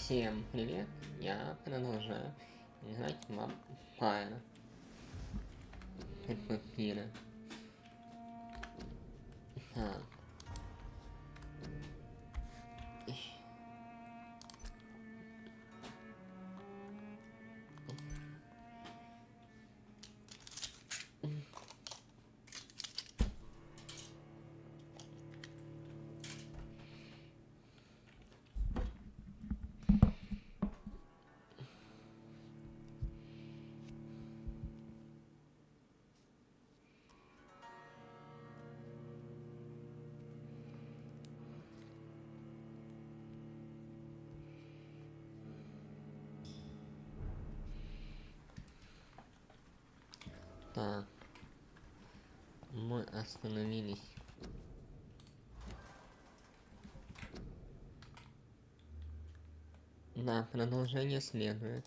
Всем привет! Я продолжаю играть в Vampyr. Vampyr. Так. Так. Мы остановились. Да, продолжение следует.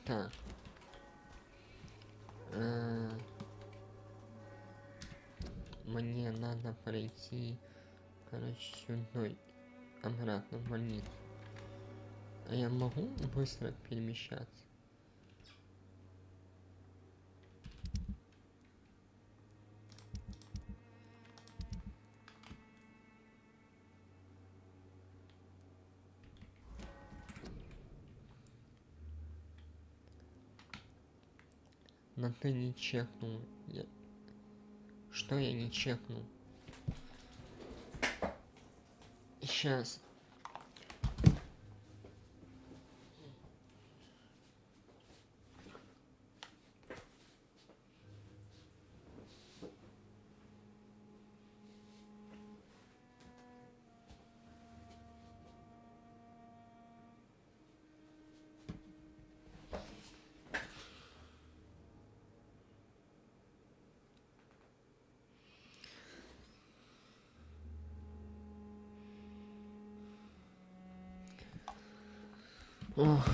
Так. Мне надо пройти, короче, сюда, обратно в больницу. А я могу быстро перемещаться? Но ты не чекнул. Что я не чекнул? Сейчас. Ох.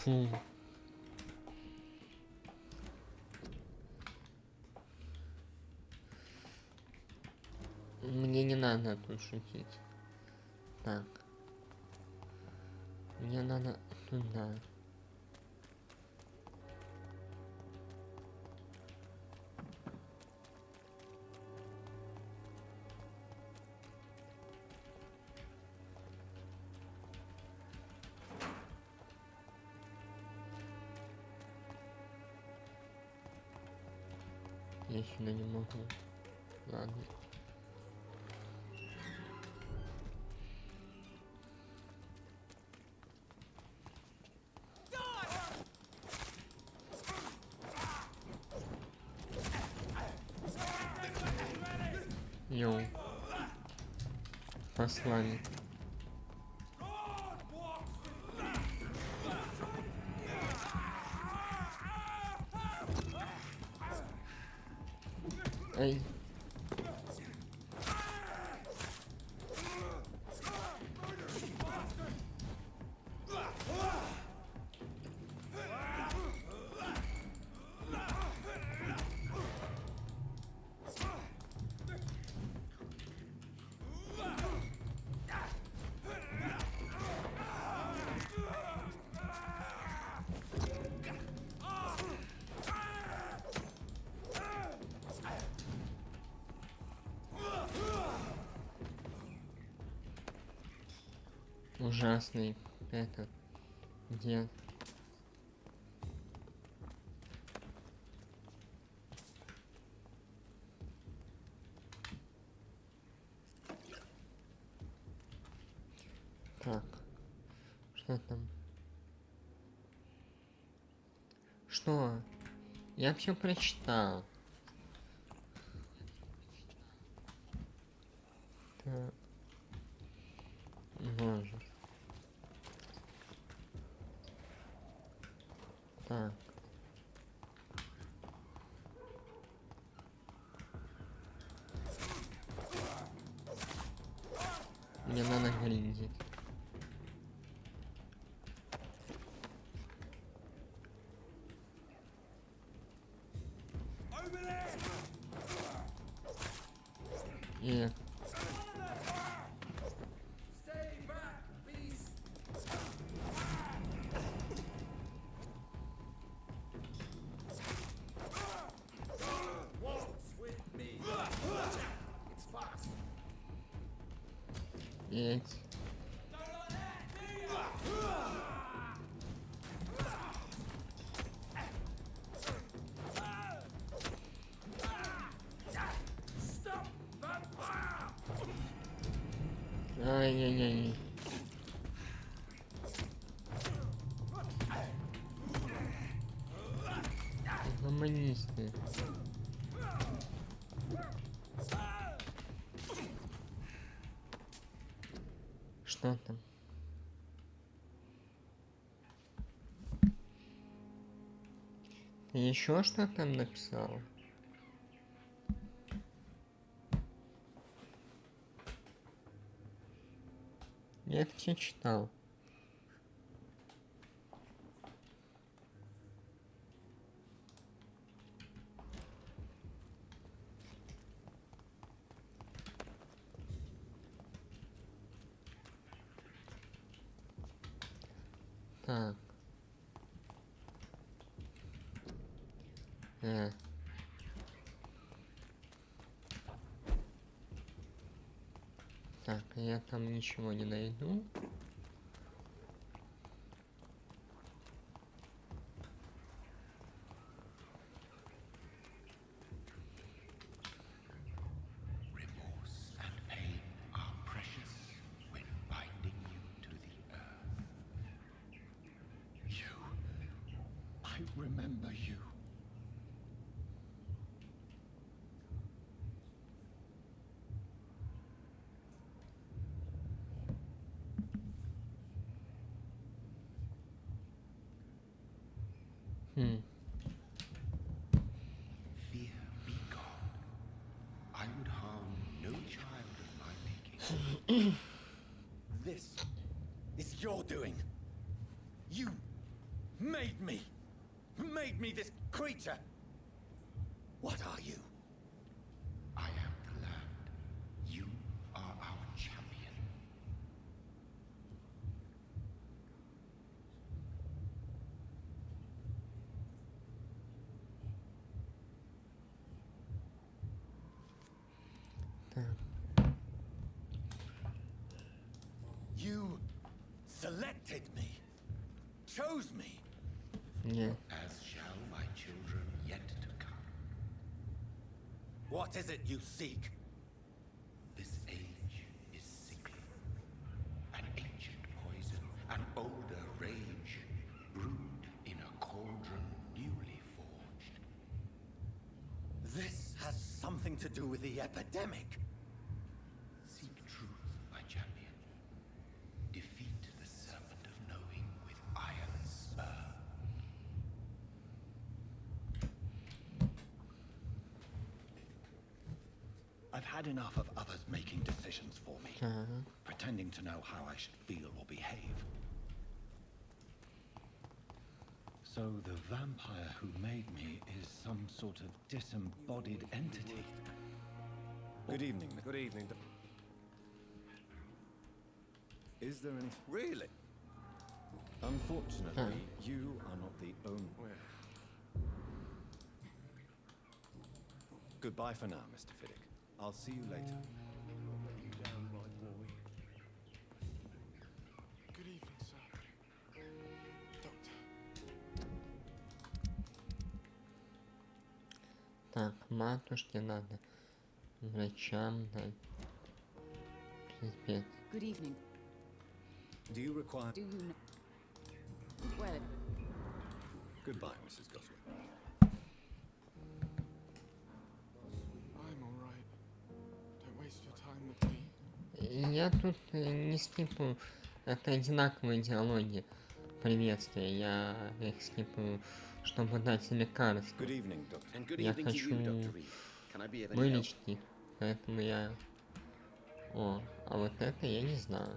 Фу. Мне не надо тут шутить. Так. Мне надо туда. Я сюда не могу. Ладно. Йоу. Послали. Эй. Ужасный этот дед. Так, что там? Что? Я все прочитал. Так. Мне надо гриндить. И... Еть. Ай-яй-яй. Гуманисты. Что там? Ты еще что там написал? Я это все читал. Так. Так, я там ничего не найду. Remember you. Fear be gone. I would harm no child of my making. This is your doing. You made me. Made me this creature. What are you? I am the land. You are our champion. You selected me. Chose me. Yeah. As shall my children yet to come. What is it you seek? This age is sickly. An ancient poison, an older rage, brewed in a cauldron newly forged. This has something to do with the epidemic. Seek truth, my champion. Defeat the serpent of knowing with iron spur. I've had enough of others making decisions for me, pretending to know how I should feel or behave. So the vampire who made me is some sort of disembodied entity. Good evening. Good evening. Is there any... Really? Unfortunately, you are not the only... Goodbye for now, Mr. Fiddick. I'll see you later. You down, my boy. Good evening, sir. Doctor. Так, матушке надо. Врачам дать. Пиздец. Good evening. Do you require... Do you know... Well, Goodbye, Mrs. Goswell. I'm alright. Don't waste your time with me. Я тут не скипаю. Это одинаковые диалоги приветствия. Я их скипаю, чтобы дать лекарство. Good evening, Doctor. And good Я evening to хочу you, Dr. Reed. Can I be of any help? вылечить их. Поэтому я... О, А вот это я не знаю.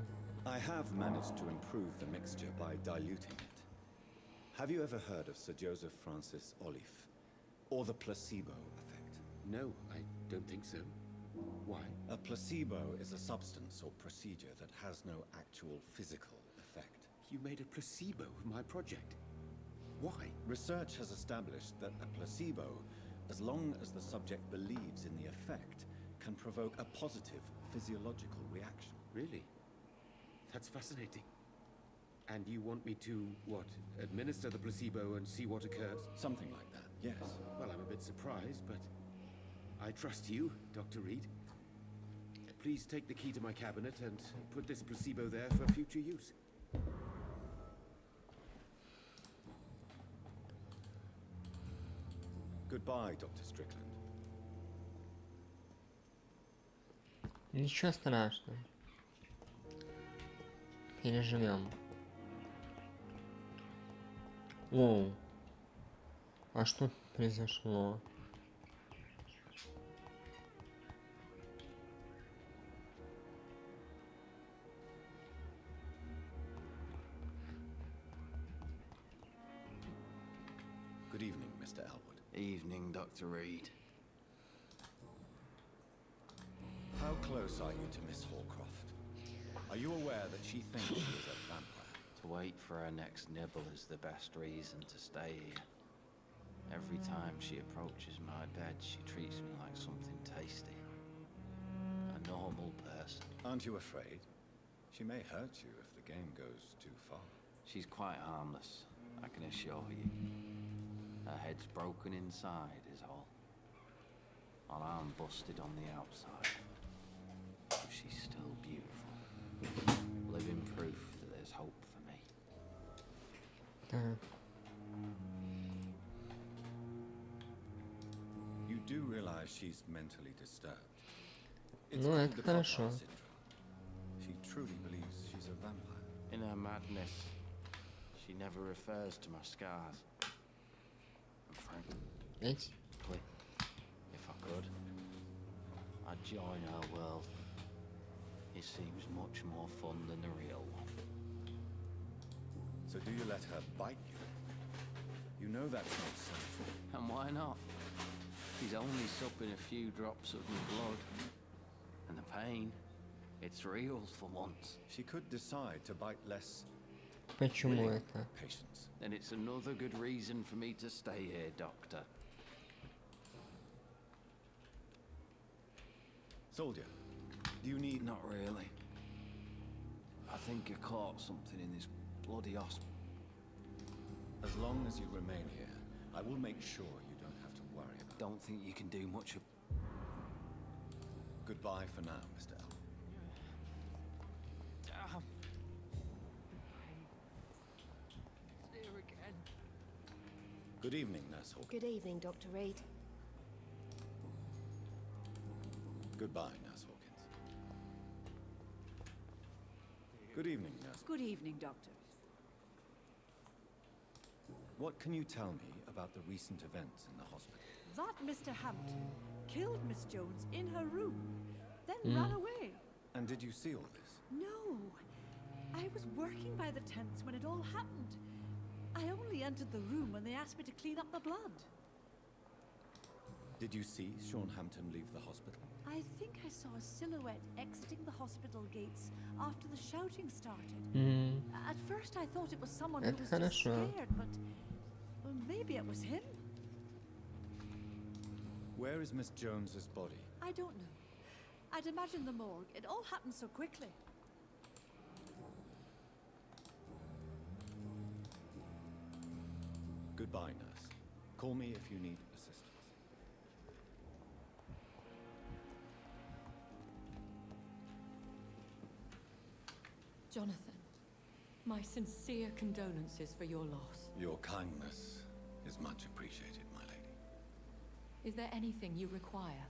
I have managed to improve the mixture by diluting it. Have you ever heard of Sir Joseph Francis Olive, or the placebo effect? No, I don't think so. Why? A placebo is a substance or procedure that has no actual physical effect. You made a placebo of my project. Why? Research has established that a placebo, as long as the subject believes in the effect, can provoke a positive physiological reaction. Really? That's fascinating. And you want me to, what, administer the placebo and see what occurs? Something like that, yes. Well, I'm a bit surprised, but I trust you, Dr. Reed. Please take the key to my cabinet and put this placebo there for future use. Goodbye, Dr. Strickland. Ничего страшного. Переживем. Оу. А что произошло? Good evening, Mr. Elwood. Evening, Dr. Reed. How close are you to Miss Hallcroft? Are you aware that she thinks she is a vampire? To wait for her next nibble is the best reason to stay here. Every time she approaches my bed, she treats me like something tasty. A normal person. Aren't you afraid? She may hurt you if the game goes too far. She's quite harmless, I can assure you. Her head's broken inside is all. Her arm busted on the outside. But she's still beautiful. Living proof that there's hope for me. Так. You do realize she's mentally disturbed. It's Ну, called это the хорошо. Cotton syndrome. She truly believes she's a vampire. In her madness, she never refers to my scars. And frankly, Эти. if I could, I'd join her world. It seems much more fun than the real one. So do you let her bite you? You know that's not safe. And why not? She's only supping a few drops of my blood. And the pain, it's real for once. She could decide to bite less. Почему Willing это? patience. Then it's another good reason for me to stay here, Doctor. Soldier, do you need... Not really. I think I caught something in this bloody hospital. As long as you remain here, I will make sure you don't have to worry about it. Don't think you can do much of... Goodbye for now, Mr. Elwood. Here again. Good evening, Nurse Hawkins. Good evening, Dr. Reed. Goodbye, Nurse Hawkins. Good evening, Nurse. Good evening, Doctor. What can you tell me about the recent events in the hospital? That Mr. Hampton killed Miss Jones in her room, then ran away. And did you see all this? No, I was working by the tents when it all happened. I only entered the room when they asked me to clean up the blood. Did you see Sean Hampton leave the hospital? I think I saw a silhouette exiting the hospital gates after the shouting started. At first I thought it was someone who Это was just хорошо. scared, but well, maybe it was him. Where is Miss Jones's body? I don't know. I'd imagine the morgue. It all happened so quickly. Goodbye, nurse. Call me if you need assistance. Jonathan, my sincere condolences for your loss. Your kindness is much appreciated, my lady. Is there anything you require?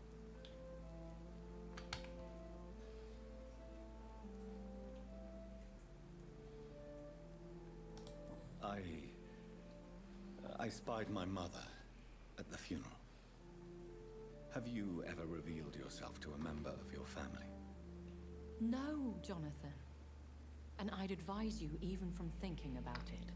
I spied my mother at the funeral. Have you ever revealed yourself to a member of your family? No, Jonathan. And I'd advise you even from thinking about it.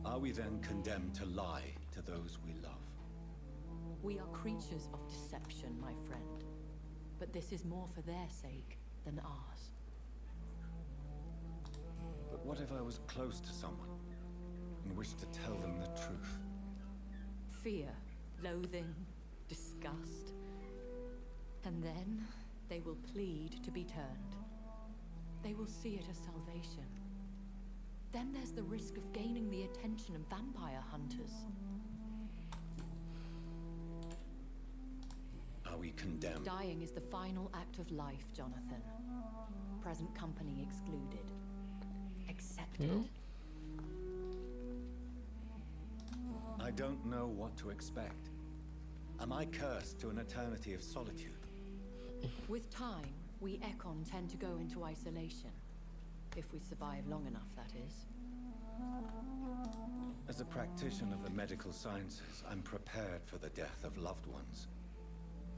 Are we then condemned to lie to those we love? We are creatures of deception, my friend. But this is more for their sake than ours. But what if I was close to someone and wished to tell them the truth? Fear, loathing, disgust. And then they will plead to be turned. They will see it as salvation. Then there's the risk of gaining the attention of vampire hunters. Are we condemned? Dying is the final act of life, Jonathan. Present company excluded. Accepted. I don't know what to expect. Am I cursed to an eternity of solitude? With time, we Ekon tend to go into isolation. If we survive long enough, that is. As a practitioner of the medical sciences, I'm prepared for the death of loved ones.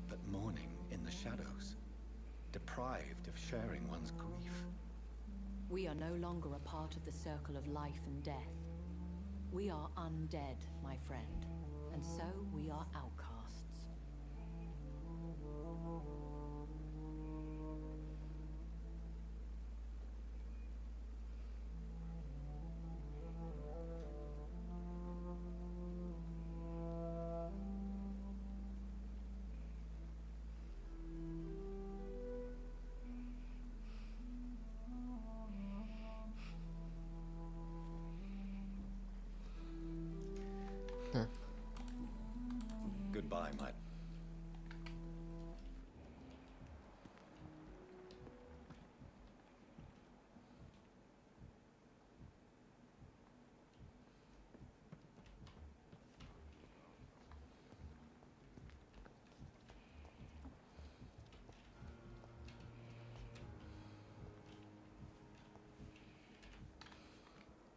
But mourning in the shadows, deprived of sharing one's grief. We are no longer a part of the circle of life and death. We are undead, my friend, and so we are outcasts. Goodbye, my...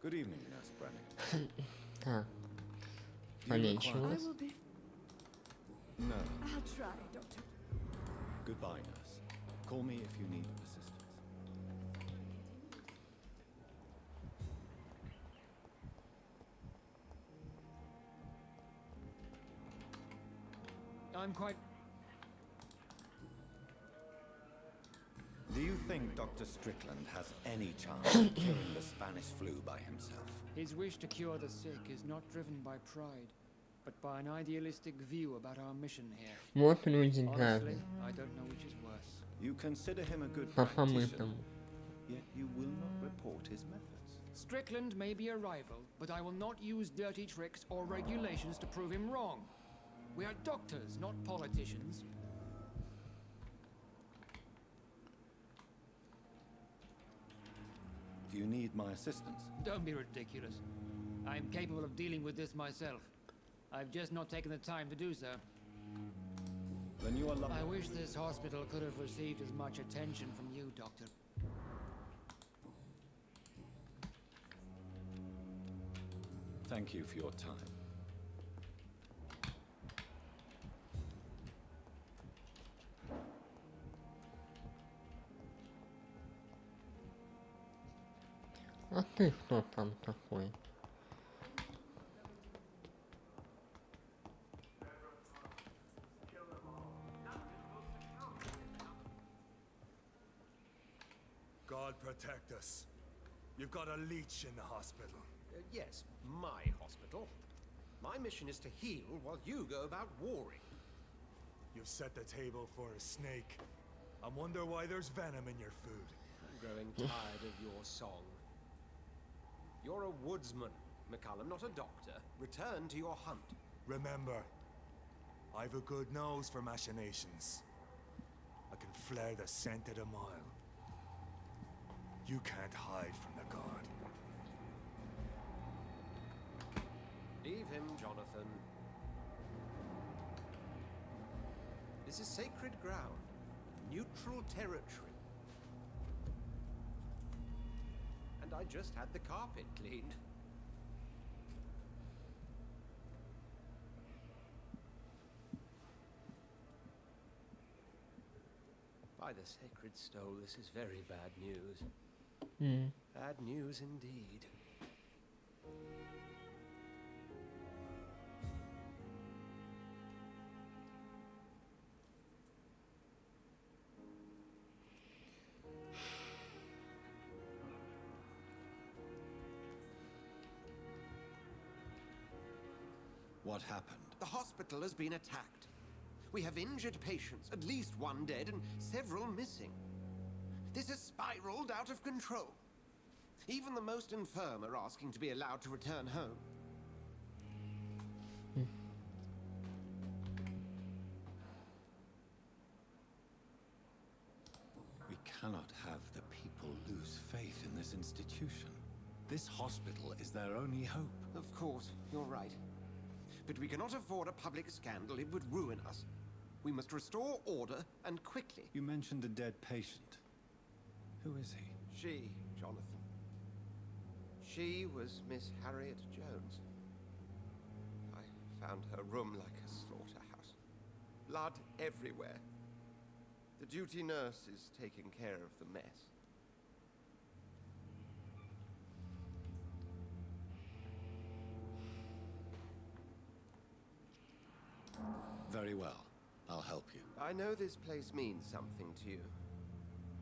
Good evening, Nurse Brennan. Financial. I will be. No. I'll try, Doctor. Goodbye, nurse. Call me if you need assistance. I'm quite... Do you think Dr. Strickland has any chance of curing the Spanish flu by himself? His wish to cure the sick is not driven by pride, but by an idealistic view about our mission here. Вот люди Honestly, как. I don't know which is worse. You consider him a good Папа мы practitioner, там. yet you will not report his methods. Strickland may be a rival, but I will not use dirty tricks or regulations to prove him wrong. We are doctors, not politicians. Do you need my assistance? Don't be ridiculous. I'm capable of dealing with this myself. I've just not taken the time to do so. Then you are lucky. I wish this hospital could have received as much attention from you, Doctor. Thank you for your time. А ты кто там такой? God protect us. You've got a leech in the hospital. Yes, my hospital. My mission is to heal while you go about warring. You've set the table for a snake. I wonder why there's venom in your food. I'm growing tired of your song. You're a woodsman, McCallum, not a doctor. Return to your hunt. Remember, I've a good nose for machinations. I can flare the scent at a mile. You can't hide from the god. Leave him, Jonathan. This is sacred ground. Neutral territory. And I just had the carpet cleaned. By the sacred stone, this is very bad news. Hmm. Bad news indeed. What happened? The hospital has been attacked. We have injured patients, at least one dead and several missing. This has spiraled out of control. Even the most infirm are asking to be allowed to return home. We cannot have the people lose faith in this institution. This hospital is their only hope. Of course, you're right. But we cannot afford a public scandal. It would ruin us. We must restore order, and quickly. You mentioned a dead patient. Who is he? She, Jonathan. She was Miss Harriet Jones. I found her room like a slaughterhouse. Blood everywhere. The duty nurse is taking care of the mess. Very well. I'll help you. I know this place means something to you.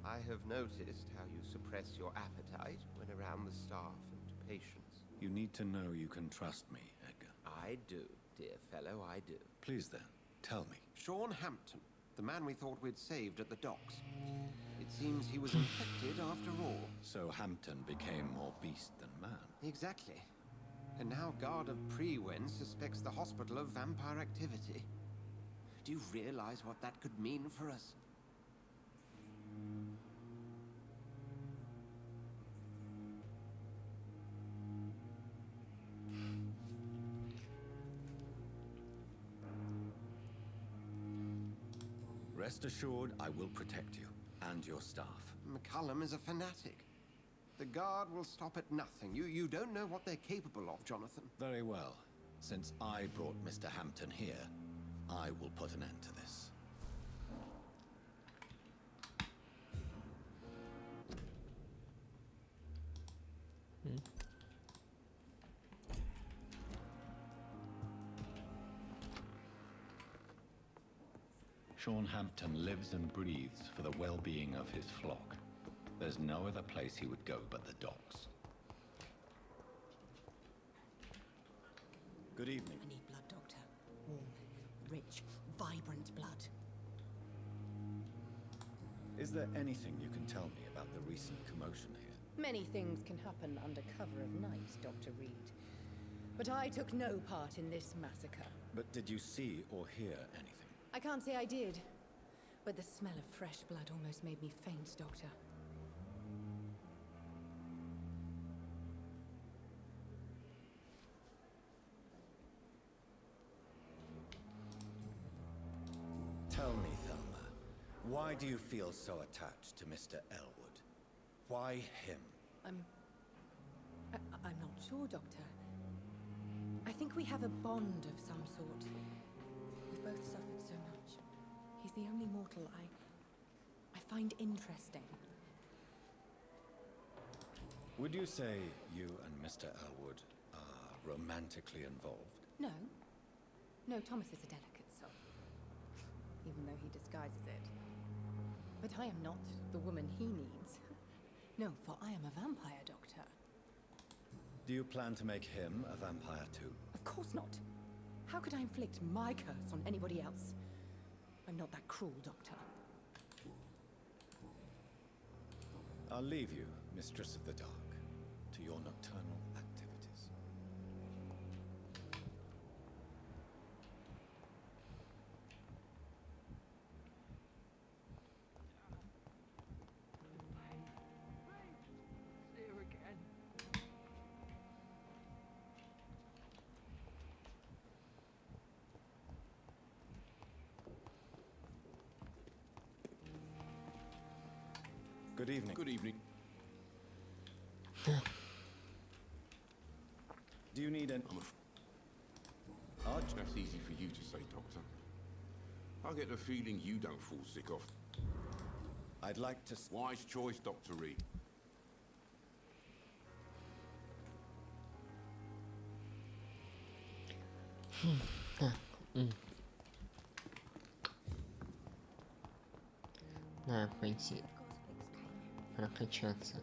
I have noticed how you suppress your appetite when around the staff and patients. You need to know you can trust me, Edgar. I do, dear fellow, I do. Please then, tell me. Sean Hampton, the man we thought we'd saved at the docks. It seems he was infected after all. So Hampton became more beast than man. Exactly. And now Guard of Prewen suspects the hospital of vampire activity. Do you realize what that could mean for us? Rest assured, I will protect you and your staff. McCullum is a fanatic. The Guard will stop at nothing. You don't know what they're capable of, Jonathan. Very well. Since I brought Mr. Hampton here, I will put an end to this. Sean Hampton lives and breathes for the well-being of his flock. There's no other place he would go but the docks. Good evening. I need blood, Doctor. Warm, rich, vibrant blood. Is there anything you can tell me about the recent commotion here? Many things can happen under cover of night, Dr. Reed. But I took no part in this massacre. But did you see or hear anything? I can't say I did. But the smell of fresh blood almost made me faint, Doctor. Tell me, Thelma, why do you feel so attached to Mr. Elwood? Why him? I'm not sure, Doctor. I think we have a bond of some sort. We've both suffered so much. He's the only mortal I find interesting. Would you say you and Mr. Elwood are romantically involved? No. No, Thomas is a delicate soul. Even though he disguises it. But I am not the woman he needs. No, for I am a vampire, Doctor. Do you plan to make him a vampire too? Of course not. How could I inflict my curse on anybody else? I'm not that cruel, Doctor. I'll leave you, Mistress of the Dark, to your nocturnal activities. Good evening. Good evening. Do you need an... Arch? That's easy for you to say, Doctor. I get the feeling you don't fall sick off. I'd like to... Wise choice, Dr. Reed. Надо пойти прокачаться.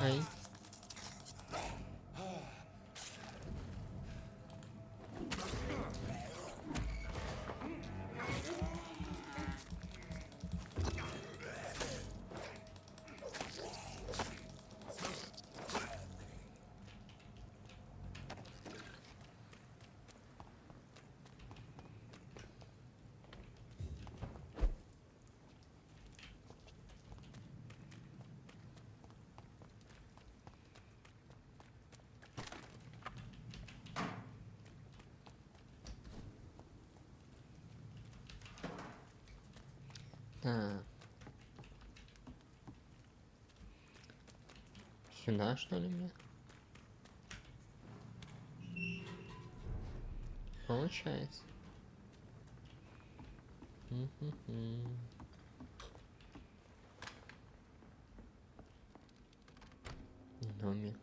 Aí. Так. Сюда, что ли, мне? Получается. Домик.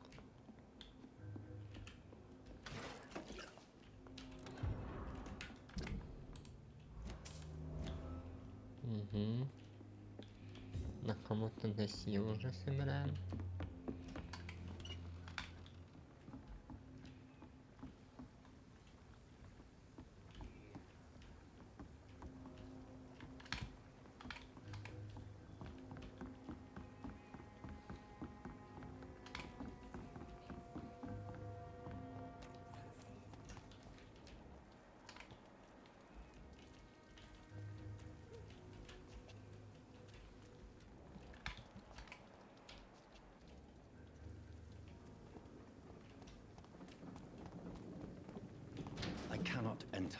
На кому-то досье уже собираем. I cannot enter.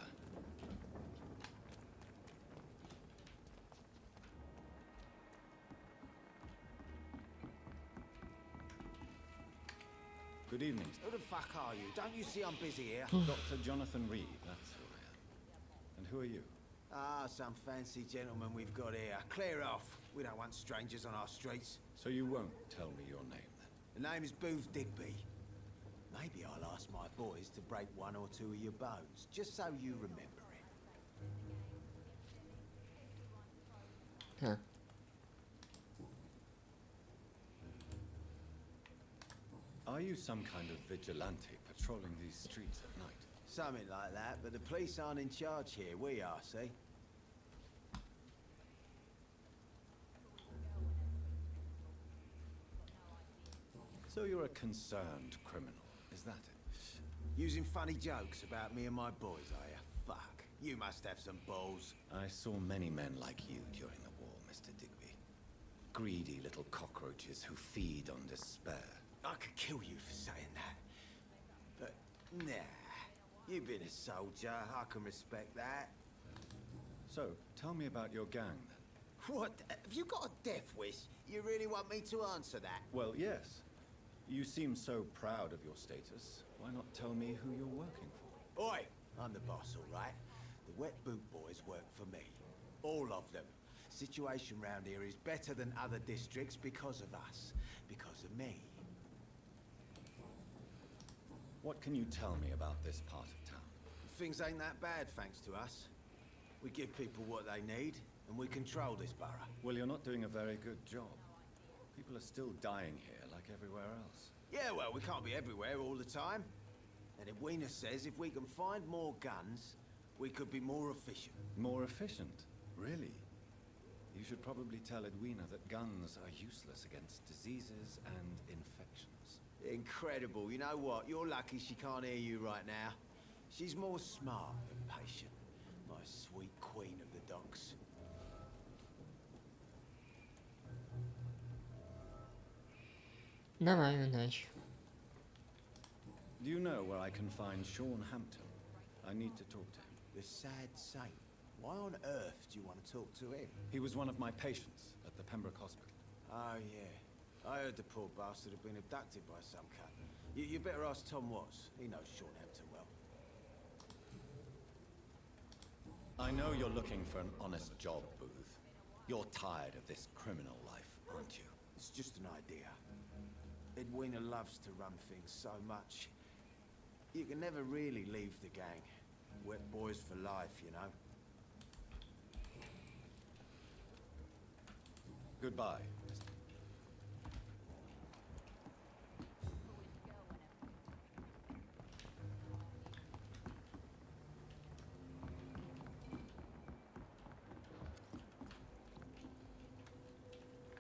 Good evening. Who the fuck are you? Don't you see I'm busy here? Dr. Jonathan Reed, that's who I am. And who are you? Ah, some fancy gentleman we've got here. Clear off. We don't want strangers on our streets. So you won't tell me your name, then? The name is Booth Digby. Maybe I'll ask my boys to break one or two of your bones, just so you remember it. Huh. Are you some kind of vigilante patrolling these streets at night? Something like that, but the police aren't in charge here. We are, see? So you're a concerned criminal, is that it? Using funny jokes about me and my boys, are you? Fuck. You must have some balls. I saw many men like you during the war, Mr. Digby. Greedy little cockroaches who feed on despair. I could kill you for saying that. But, nah. You've been a soldier. I can respect that. So, tell me about your gang, then. What? Have you got a death wish? You really want me to answer that? Well, yes. You seem so proud of your status. Why not tell me who you're working for? Oi! I'm the boss, all right? The Wet Boot Boys work for me. All of them. Situation round here is better than other districts because of us. Because of me. What can you tell me about this part of town? Things ain't that bad, thanks to us. We give people what they need, and we control this borough. Well, you're not doing a very good job. People are still dying here, like everywhere else. Yeah, well, we can't be everywhere all the time. And Edwina says if we can find more guns, we could be more efficient. More efficient? Really? You should probably tell Edwina that guns are useless against diseases and infections. Incredible. You know what? You're lucky she can't hear you right now. She's more smart than patient. My sweet queen of the docks. Давай, удачи. Do you know where I can find Sean Hampton? I need to talk to him. The sad saint. Why on earth do you want to talk to him? He was one of my patients at the Pembroke Hospital. Oh, yeah. I heard the poor bastard had been abducted by some cunt. You better ask Tom Watts. He knows Sean Hampton well. I know you're looking for an honest job, Booth. You're tired of this criminal life, aren't you? It's just an idea. Edwina loves to run things so much. You can never really leave the gang. Wet boys for life, you know. Goodbye.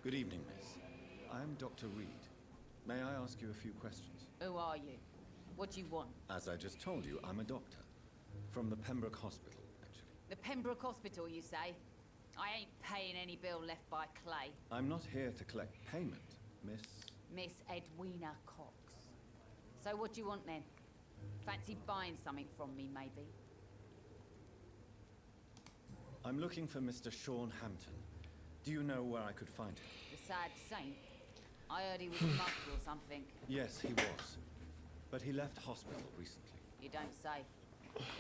Good evening, miss. I'm Dr. Reed. May I ask you a few questions? Who are you? What do you want? As I just told you, I'm a doctor. From the Pembroke Hospital, actually. The Pembroke Hospital, you say? I ain't paying any bill left by Clay. I'm not here to collect payment, Miss... Miss Edwina Cox. So what do you want then? Fancy buying something from me, maybe? I'm looking for Mr. Sean Hampton. Do you know where I could find him? The sad saint? I heard he was mugged or something. Yes, he was. But he left hospital recently. You don't say.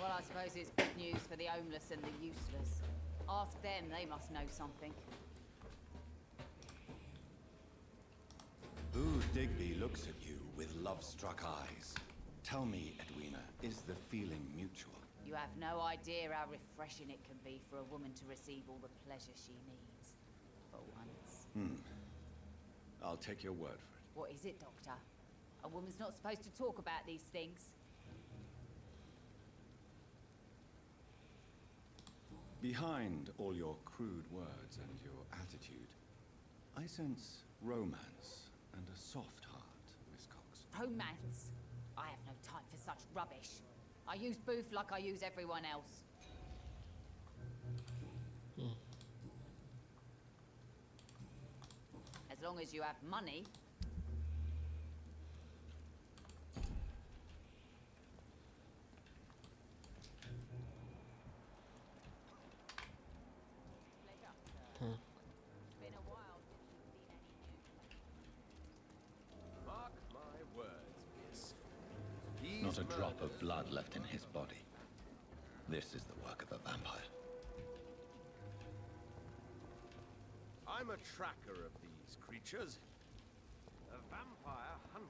Well, I suppose it's good news for the homeless and the useless. Ask them, they must know something. Boo Digby looks at you with love-struck eyes. Tell me, Edwina, is the feeling mutual? You have no idea how refreshing it can be for a woman to receive all the pleasure she needs. For once. I'll take your word for it. What is it, Doctor? A woman's not supposed to talk about these things. Behind all your crude words and your attitude, I sense romance and a soft heart, Miss Cox. Romance? I have no time for such rubbish. I use Booth like I use everyone else. As long as you have money. Been a while since you've seen any news. Mark my words, miss. Not a drop of blood left in his body. This is the work of a vampire. I'm a tracker of these creatures. A vampire hunter.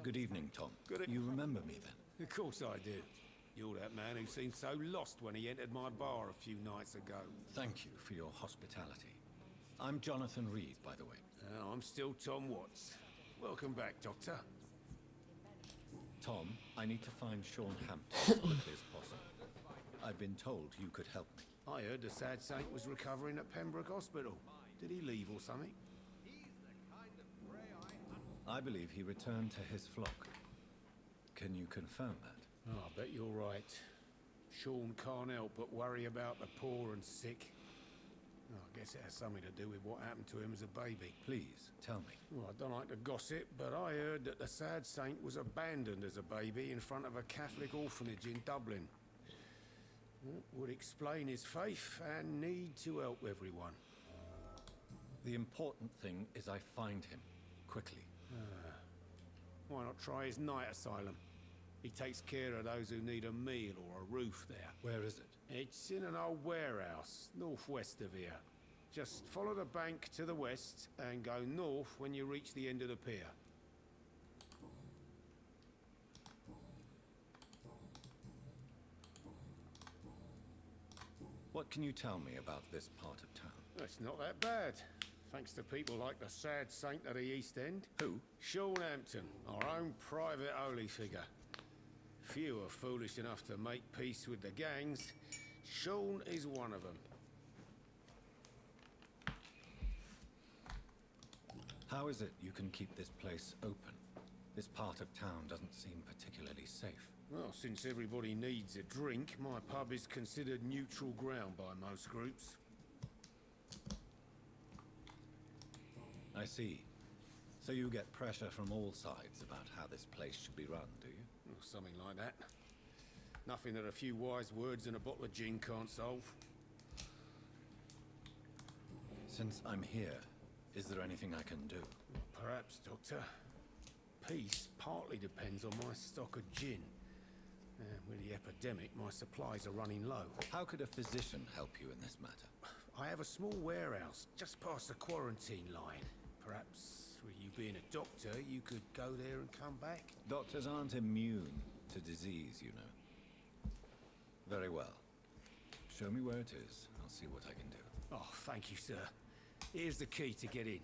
Good evening, Tom. You remember me then? Of course I do. You're that man who seemed so lost when he entered my bar a few nights ago. Thank you for your hospitality. I'm Jonathan Reed, by the way. I'm still Tom Watts. Welcome back, Doctor. Tom, I need to find Sean Hampton as quickly as possible. I've been told you could help me. I heard the sad saint was recovering at Pembroke Hospital. Did he leave or something? I believe he returned to his flock. Can you confirm that? Oh, I bet you're right. Sean can't help but worry about the poor and sick. Oh, I guess it has something to do with what happened to him as a baby. Please, tell me. Well, I don't like to gossip, but I heard that the sad saint was abandoned as a baby in front of a Catholic orphanage in Dublin. Would explain his faith and need to help everyone. The important thing is I find him, quickly. Why not try his night asylum? He takes care of those who need a meal or a roof there. Where is it? It's in an old warehouse, northwest of here. Just follow the bank to the west and go north when you reach the end of the pier. What can you tell me about this part of town? It's not that bad. Thanks to people like the sad saint of the East End. Who? Sean Hampton, our own private holy figure. Few are foolish enough to make peace with the gangs. Sean is one of them. How is it you can keep this place open? This part of town doesn't seem particularly safe. Well, since everybody needs a drink, my pub is considered neutral ground by most groups. I see. So you get pressure from all sides about how this place should be run, do you? Well, something like that. Nothing that a few wise words and a bottle of gin can't solve. Since I'm here, is there anything I can do? Perhaps, Doctor. Peace partly depends on my stock of gin. With the epidemic, my supplies are running low. How could a physician help you in this matter? I have a small warehouse just past the quarantine line. Perhaps, with you being a doctor, you could go there and come back? Doctors aren't immune to disease, you know. Very well. Show me where it is. I'll see what I can do. Oh, thank you, sir. Here's the key to get in.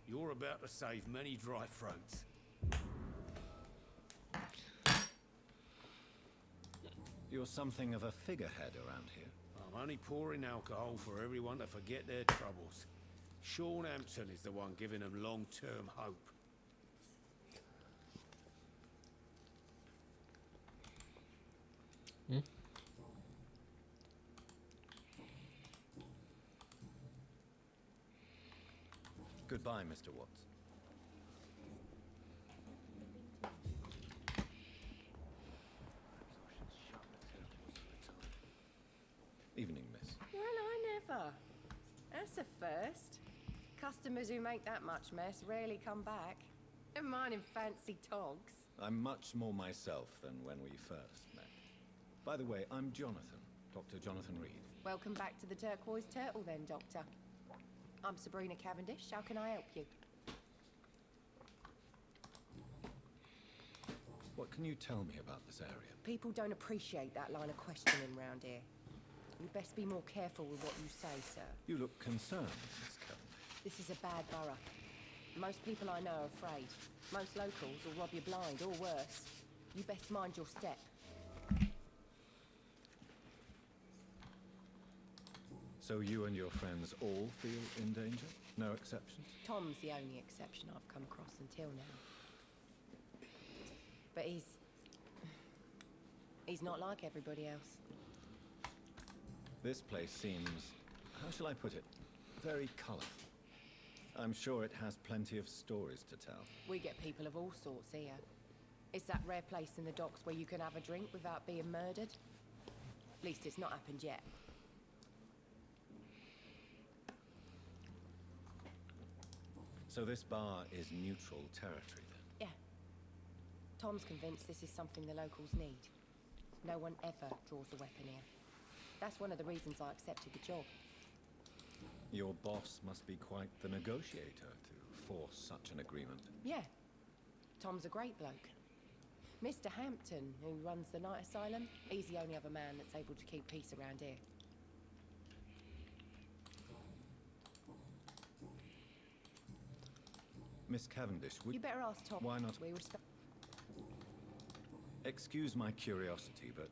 You're about to save many dry throats. You're something of a figurehead around here. I'm only pouring alcohol for everyone to forget their troubles. Sean Hampton is the one giving them long-term hope. Goodbye, Mr. Watts. Evening, miss. Well, I never. That's a first. Customers who make that much mess rarely come back. Never mind in fancy togs. I'm much more myself than when we first met. By the way, I'm Jonathan, Dr. Jonathan Reed. Welcome back to the Turquoise Turtle then, Doctor. I'm Sabrina Cavendish. How can I help you? What can you tell me about this area? People don't appreciate that line of questioning round here. You'd best be more careful with what you say, sir. You look concerned, Miss Cavendish. This is a bad borough. Most people I know are afraid. Most locals will rob you blind, or worse. You best mind your step. So you and your friends all feel in danger? No exceptions? Tom's the only exception I've come across until now. But he's not like everybody else. This place seems, how shall I put it, very colourful. I'm sure it has plenty of stories to tell. We get people of all sorts here. It's that rare place in the docks where you can have a drink without being murdered. At least it's not happened yet. So this bar is neutral territory then? Yeah. Tom's convinced this is something the locals need. No one ever draws a weapon here. That's one of the reasons I accepted the job. Your boss must be quite the negotiator to force such an agreement. Yeah. Tom's a great bloke. Mr. Hampton, who runs the night asylum, he's the only other man that's able to keep peace around here. Miss Cavendish, would... You better ask Tom. Why not? We respect... Excuse my curiosity, but...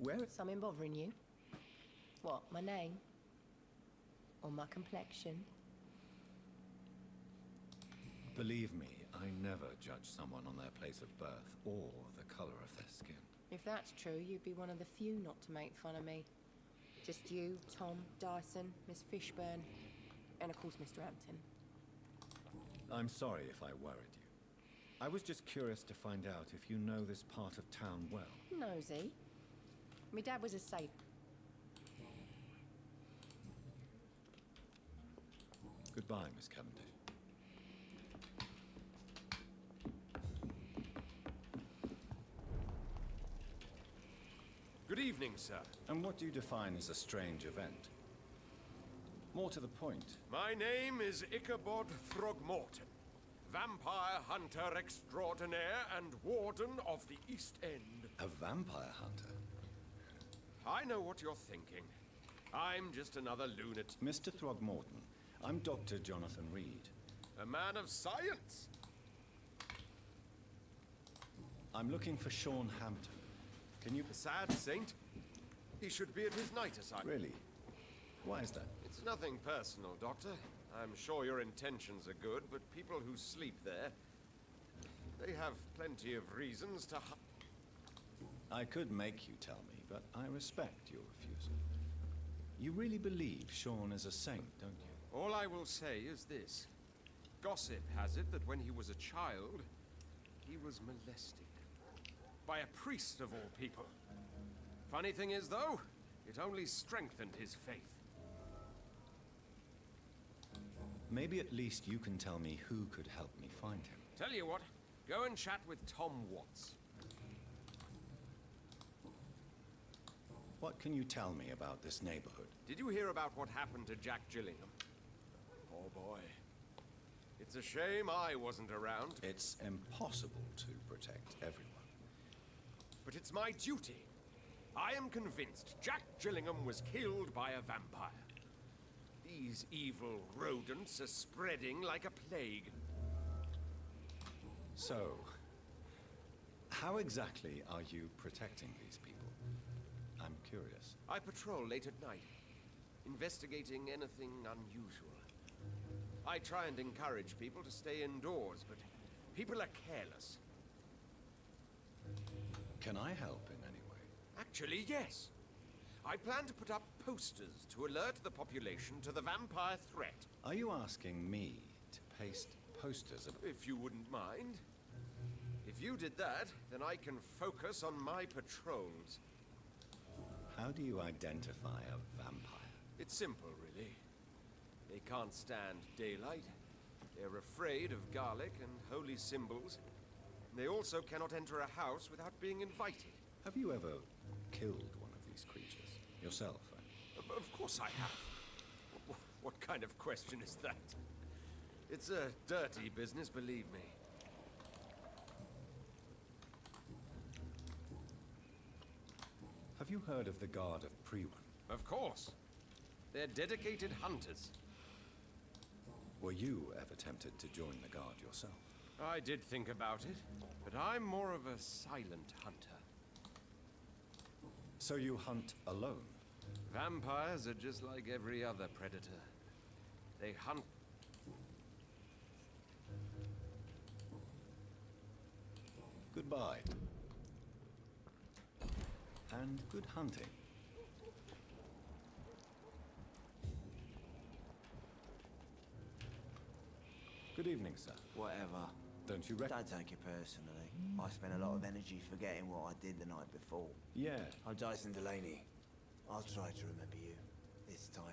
where... Something bothering you? What, my name? Or my complexion? Believe me, I never judge someone on their place of birth or the color of their skin. If that's true, you'd be one of the few not to make fun of me. Just you, Tom, Dyson, Miss Fishburne, and of course Mr. Hampton. I'm sorry if I worried you. I was just curious to find out if you know this part of town well. Nosy. My dad was a sailor. Goodbye, Miss Cavendish. Good evening, sir. And what do you define as a strange event? More to the point. My name is Ichabod Throgmorton, vampire hunter extraordinaire and warden of the East End. A vampire hunter? I know what you're thinking. I'm just another lunatic. Mr. Throgmorton, I'm Dr. Jonathan Reed. A man of science. I'm looking for Sean Hampton. Can you... The sad saint? He should be at his night asylum. Really? Why is that? It's nothing personal, Doctor. I'm sure your intentions are good, but people who sleep there, they have plenty of reasons to... I could make you tell me, but I respect your refusal. You really believe Sean is a saint, don't you? All I will say is this. Gossip has it that when he was a child, he was molested. By a priest of all people. Funny thing is, though, it only strengthened his faith. Maybe at least you can tell me who could help me find him. Tell you what, go and chat with Tom Watts. What can you tell me about this neighborhood? Did you hear about what happened to Jack Gillingham? Oh boy. It's a shame I wasn't around. It's impossible to protect everyone. But it's my duty. I am convinced Jack Gillingham was killed by a vampire. These evil rodents are spreading like a plague. So, how exactly are you protecting these people? I'm curious. I patrol late at night, investigating anything unusual. I try and encourage people to stay indoors, but people are careless. Can I help in any way? Actually, yes. I plan to put up posters to alert the population to the vampire threat. Are you asking me to paste posters of... If you wouldn't mind. If you did that, then I can focus on my patrols. How do you identify a vampire? It's simple, really. They can't stand daylight. They're afraid of garlic and holy symbols. They also cannot enter a house without being invited. Have you ever killed one of these creatures? Yourself? Of course I have. What kind of question is that? It's a dirty business, believe me. Have you heard of the Guard of Priwen? Of course. They're dedicated hunters. Were you ever tempted to join the Guard yourself? I did think about it, but I'm more of a silent hunter. So you hunt alone? Vampires are just like every other predator. They hunt... Goodbye. And good hunting. Good evening, sir. Whatever. Don't you reckon? Don't take it personally. I spent a lot of energy forgetting what I did the night before. Yeah. I'm Dyson Delaney. I'll try to remember you. This time.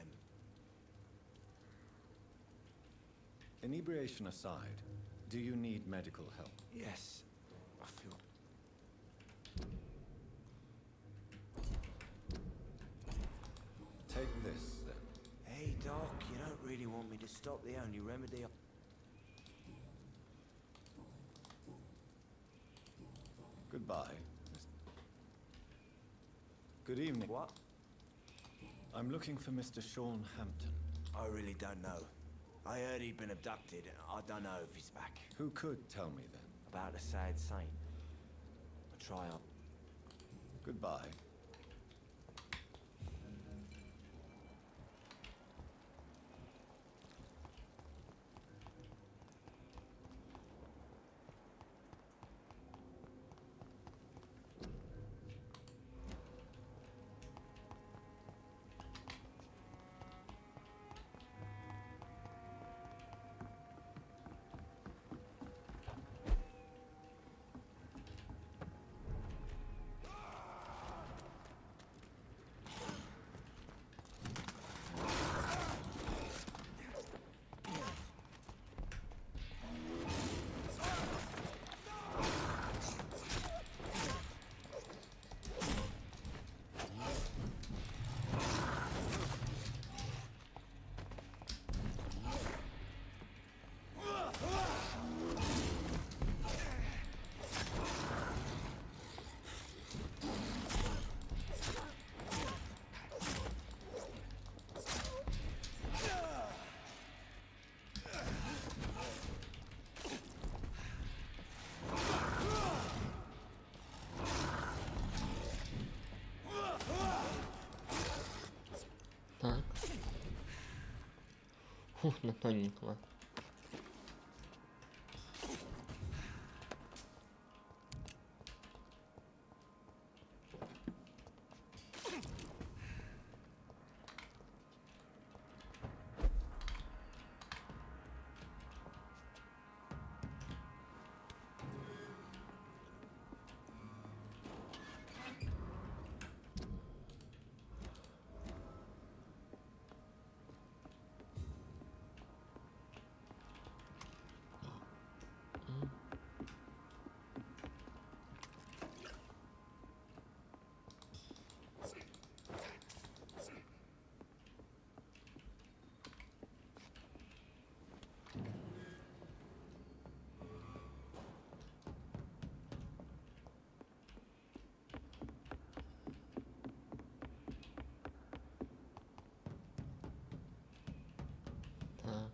Inebriation aside, do you need medical help? Yes. I feel... Take this, then. Hey, Doc, you don't really want me to stop. The only remedy... Goodbye. Good evening. What? I'm looking for Mr. Sean Hampton. I really don't know. I heard he'd been abducted. I don't know if he's back. Who could tell me then? About a sad saint. A trial. Goodbye. Фух, на тоненького. Так.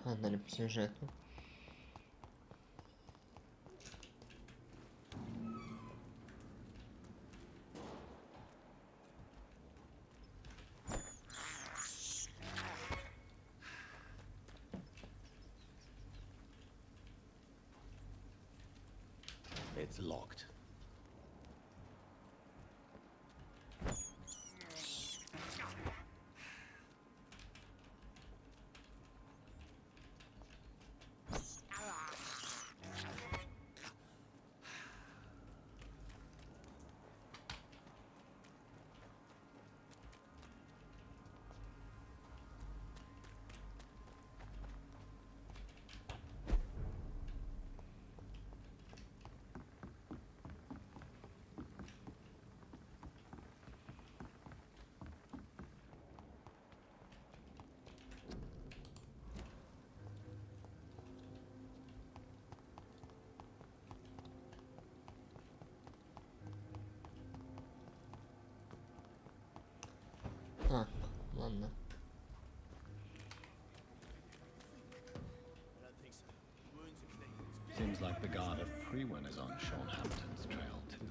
Погнали по сюжету. It's locked. Так, ладно. Seems like the guard of Prewin is on Sean Hampton's trail too.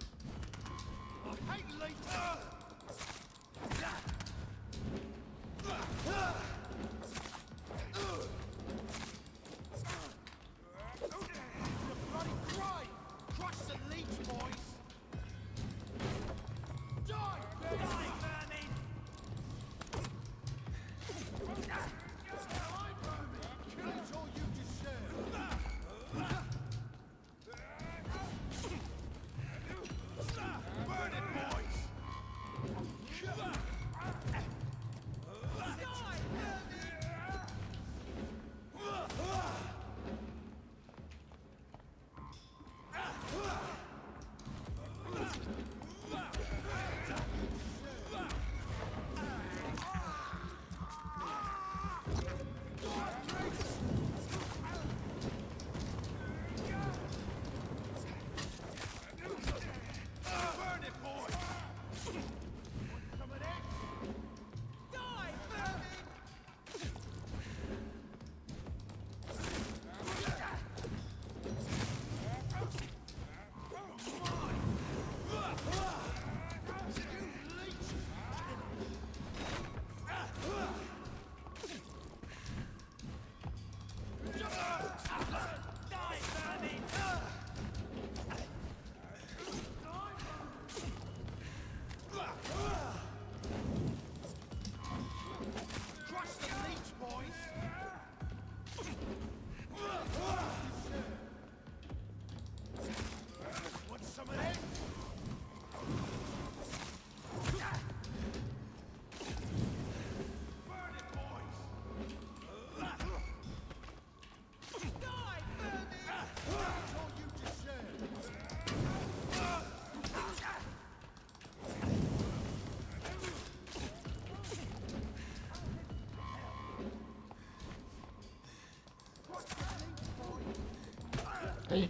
Ej.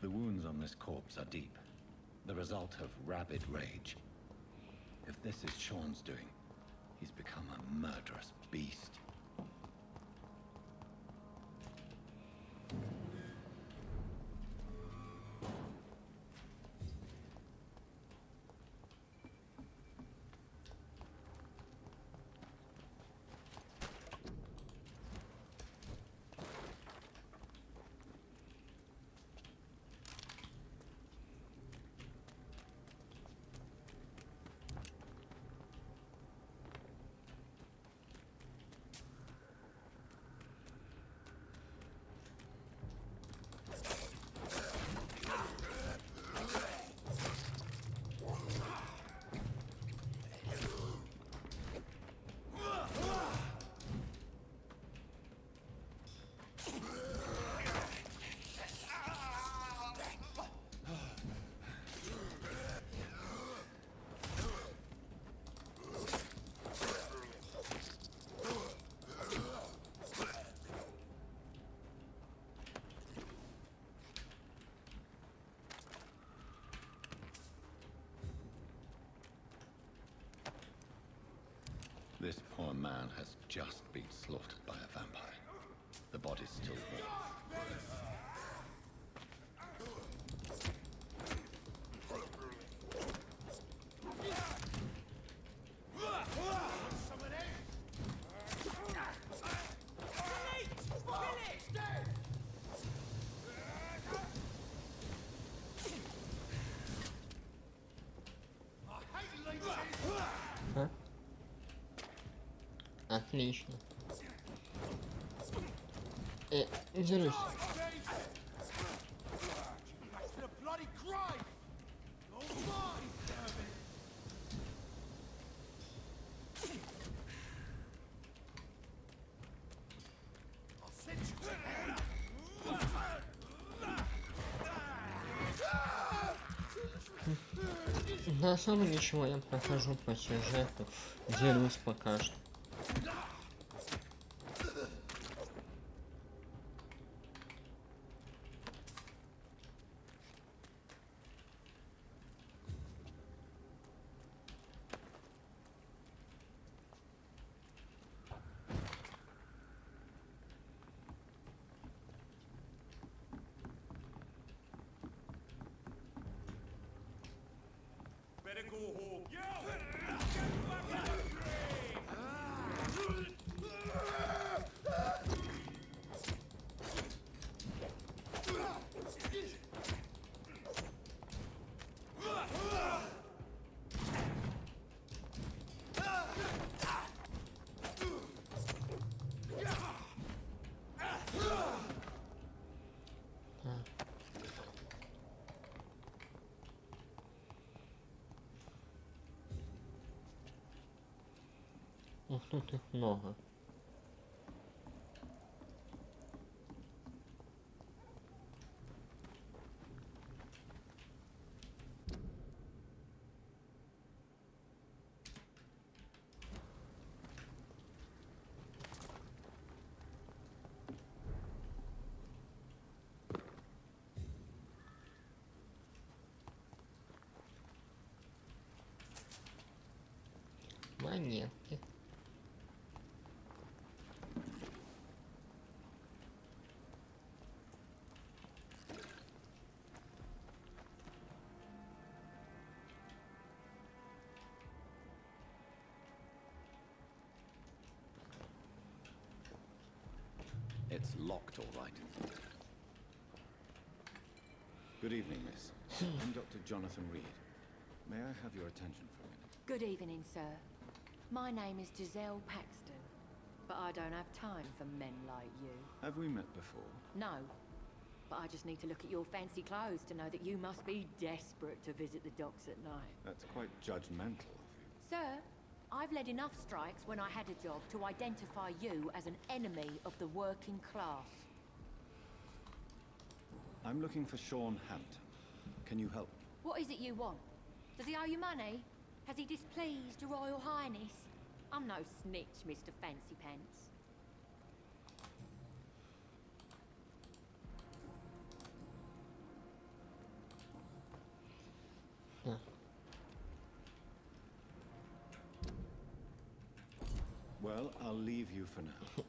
The wounds on this corpse are deep, the result of rabid rage. If this is Sean's doing, he's become a murderous beast. This poor man has just been slaughtered by a vampire. The body's still warm. Отлично. Держись. Да, особо ничего, я прохожу по сюжету, дерусь пока что. Тут их много. Монетки. It's locked, all right. Good evening, miss. I'm Dr. Jonathan Reed. May I have your attention for a minute? Good evening, sir. My name is Giselle Paxton, but I don't have time for men like you. Have we met before? No, but I just need to look at your fancy clothes to know that you must be desperate to visit the docks at night. That's quite judgmental of you. Sir, I've led enough strikes when I had a job to identify you as an enemy of the working class. I'm looking for Sean Hampton. Can you help? What is it you want? Does he owe you money? Has he displeased your Royal Highness? I'm no snitch, Mr. Fancy Pants. Well, I'll leave you for now.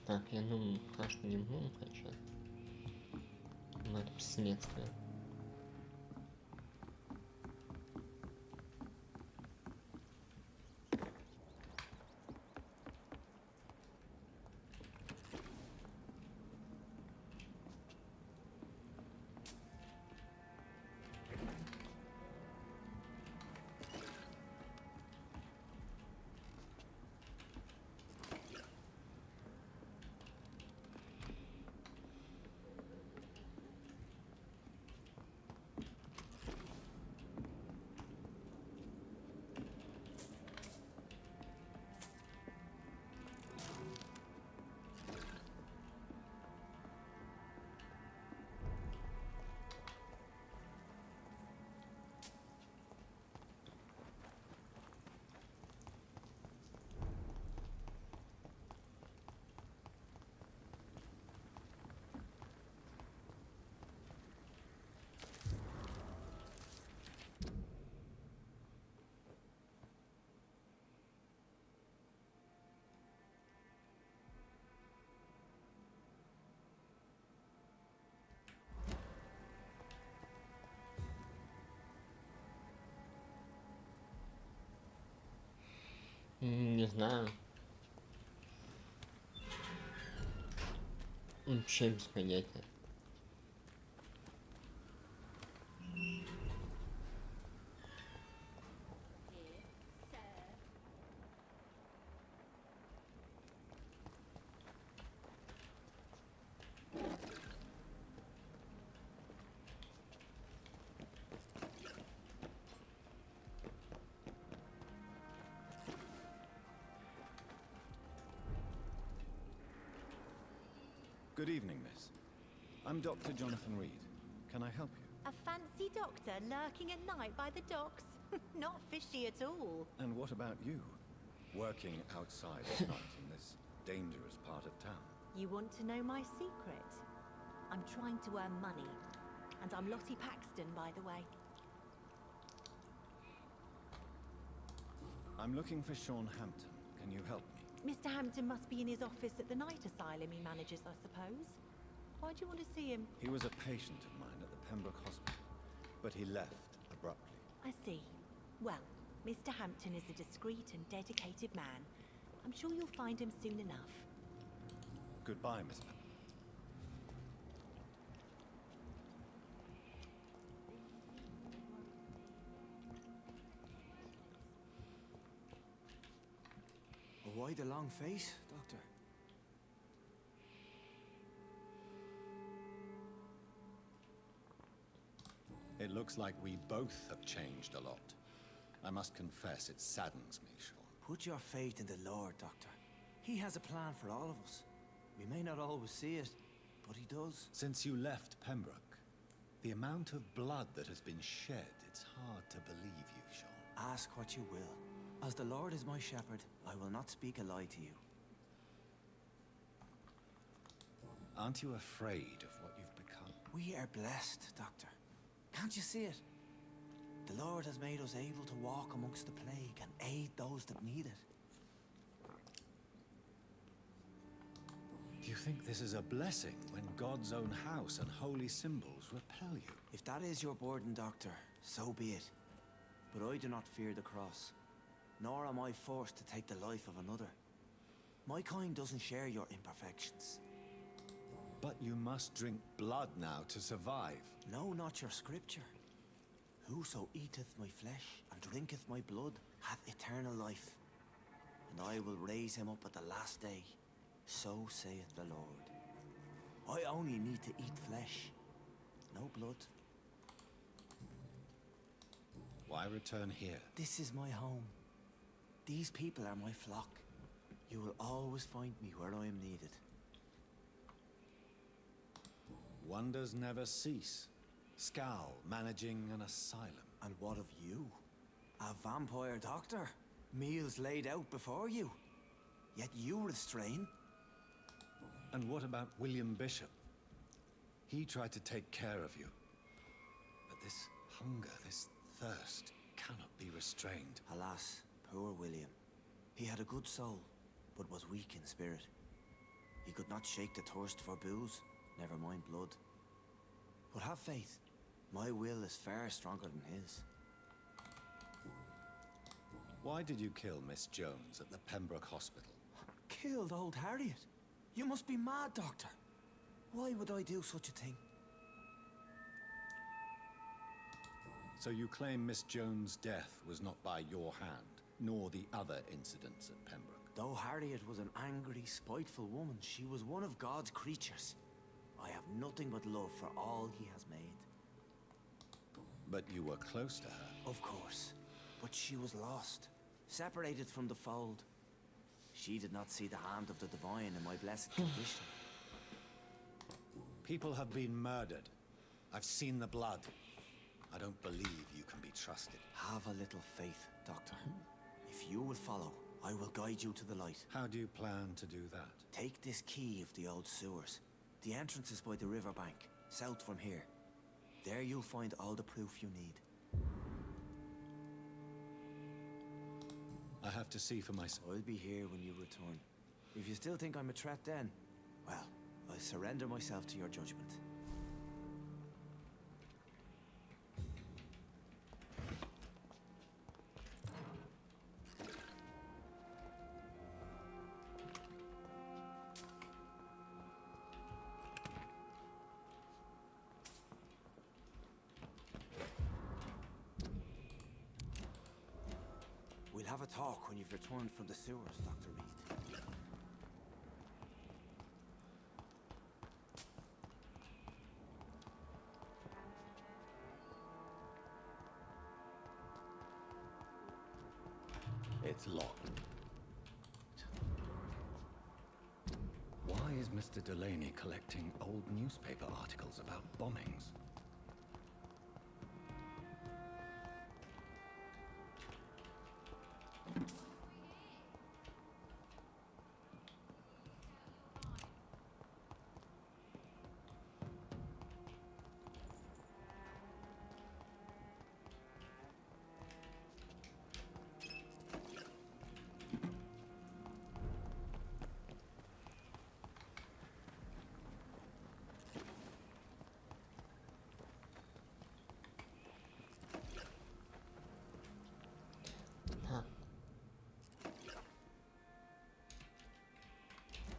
Так, я думаю, кажется, не будем сейчас. Но это следствие. Не знаю. Вообще без понятия. Good evening, miss. I'm Dr. Jonathan Reed. Can I help you? A fancy doctor lurking at night by the docks? Not fishy at all. And what about you? Working outside at night in this dangerous part of town? You want to know my secret? I'm trying to earn money. And I'm Lottie Paxton, by the way. I'm looking for Sean Hampton. Can you help me? Mr. Hampton must be in his office at the night asylum he manages, I suppose. Why do you want to see him? He was a patient of mine at the Pembroke Hospital, but he left abruptly. I see. Well, Mr. Hampton is a discreet and dedicated man. I'm sure you'll find him soon enough. Goodbye, Miss Pembroke. Why the long face, Doctor? Looks like we both have changed a lot. I must confess, it saddens me, Sean. Put your faith in the Lord, Doctor. He has a plan for all of us. We may not always see it, but he does. Since you left Pembroke, the amount of blood that has been shed, it's hard to believe you, Sean. Ask what you will. As the Lord is my shepherd, I will not speak a lie to you. Aren't you afraid of what you've become? We are blessed, Doctor. Can't you see it? The Lord has made us able to walk amongst the plague and aid those that need it. Do you think this is a blessing when God's own house and holy symbols repel you? If that is your burden, Doctor, so be it. But I do not fear the cross, nor am I forced to take the life of another. My kind doesn't share your imperfections. But you must drink blood now to survive. No, not your scripture. Whoso eateth my flesh and drinketh my blood hath eternal life, and I will raise him up at the last day. So saith the Lord. I only need to eat flesh, no blood. Why return here? This is my home. These people are my flock. You will always find me where I am needed. Wonders never cease. Scowl managing an asylum. And what of you? A vampire doctor? Meals laid out before you. Yet you restrain. And what about William Bishop? He tried to take care of you. But this hunger, this thirst, cannot be restrained. Alas, poor William. He had a good soul, but was weak in spirit. He could not shake the thirst for booze, never mind blood. But have faith. My will is far stronger than his. Why did you kill Miss Jones at the Pembroke Hospital? Killed old Harriet? You must be mad, Doctor. Why would I do such a thing? So you claim Miss Jones' death was not by your hand, nor the other incidents at Pembroke? Though Harriet was an angry, spiteful woman, she was one of God's creatures. I have nothing but love for all he has made. But you were close to her. Of course. But she was lost, separated from the fold. She did not see the hand of the divine in my blessed condition. People have been murdered. I've seen the blood. I don't believe you can be trusted. Have a little faith, Doctor. If you will follow, I will guide you to the light. How do you plan to do that? Take this key of the old sewers. The entrance is by the riverbank, south from here. There you'll find all the proof you need. I have to see for myself. I'll be here when you return. If you still think I'm a threat then, well, I surrender myself to your judgment. We'll have a talk when you've returned from the sewers, Dr. Reed. It's locked. Why is Mr. Delaney collecting old newspaper articles about bombings?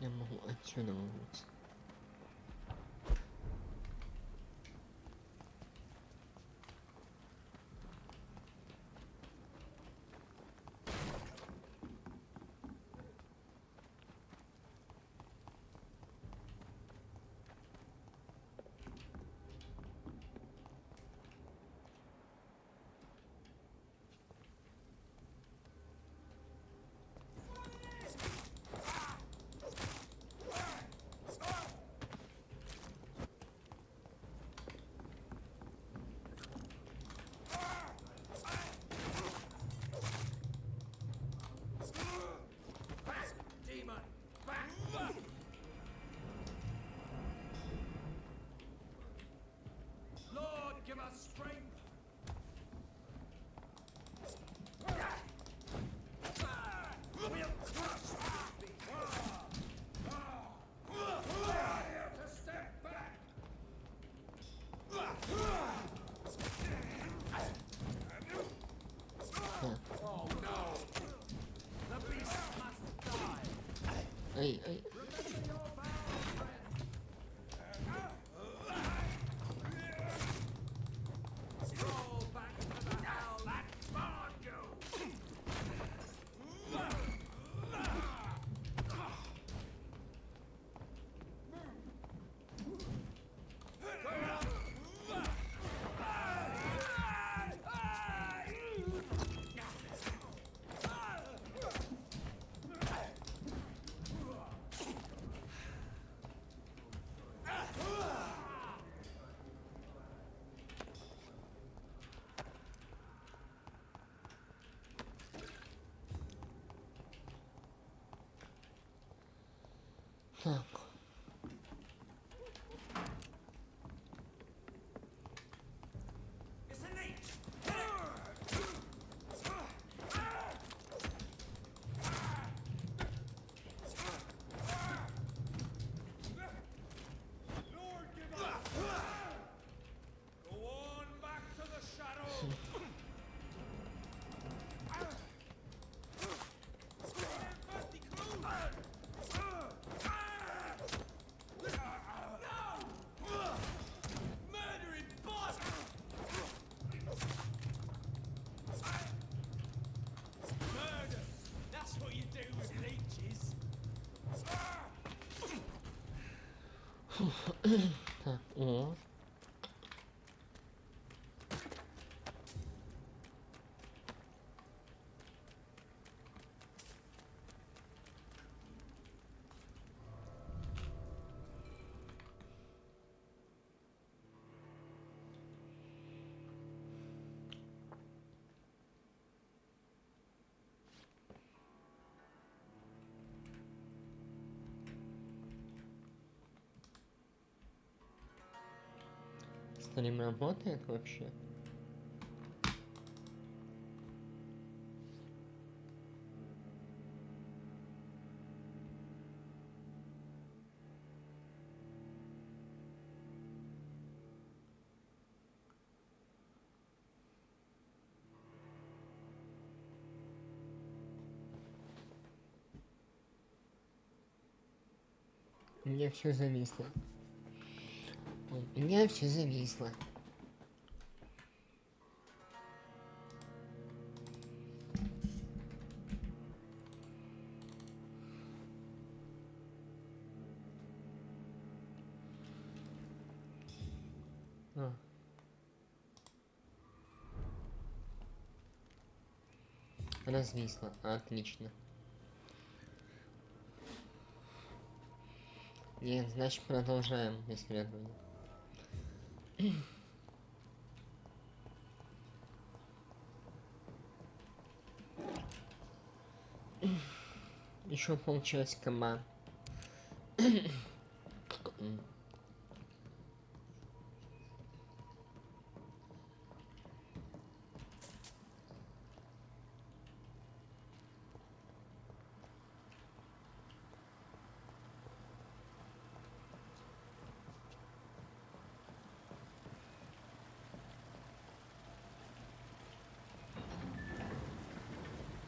Andiamo azione moves. Oh no! The beast must die! Ай, ай. Roll back to the hell that spawned you! Так. Go on back to the shadow! Murdering boss! Murder! That's what you do with leeches! Так, о. Стрим работает вообще? У меня все зависло. У меня все зависло. А. Развисло. Отлично. Нет, значит продолжаем исследование. Еще полчасика, ма.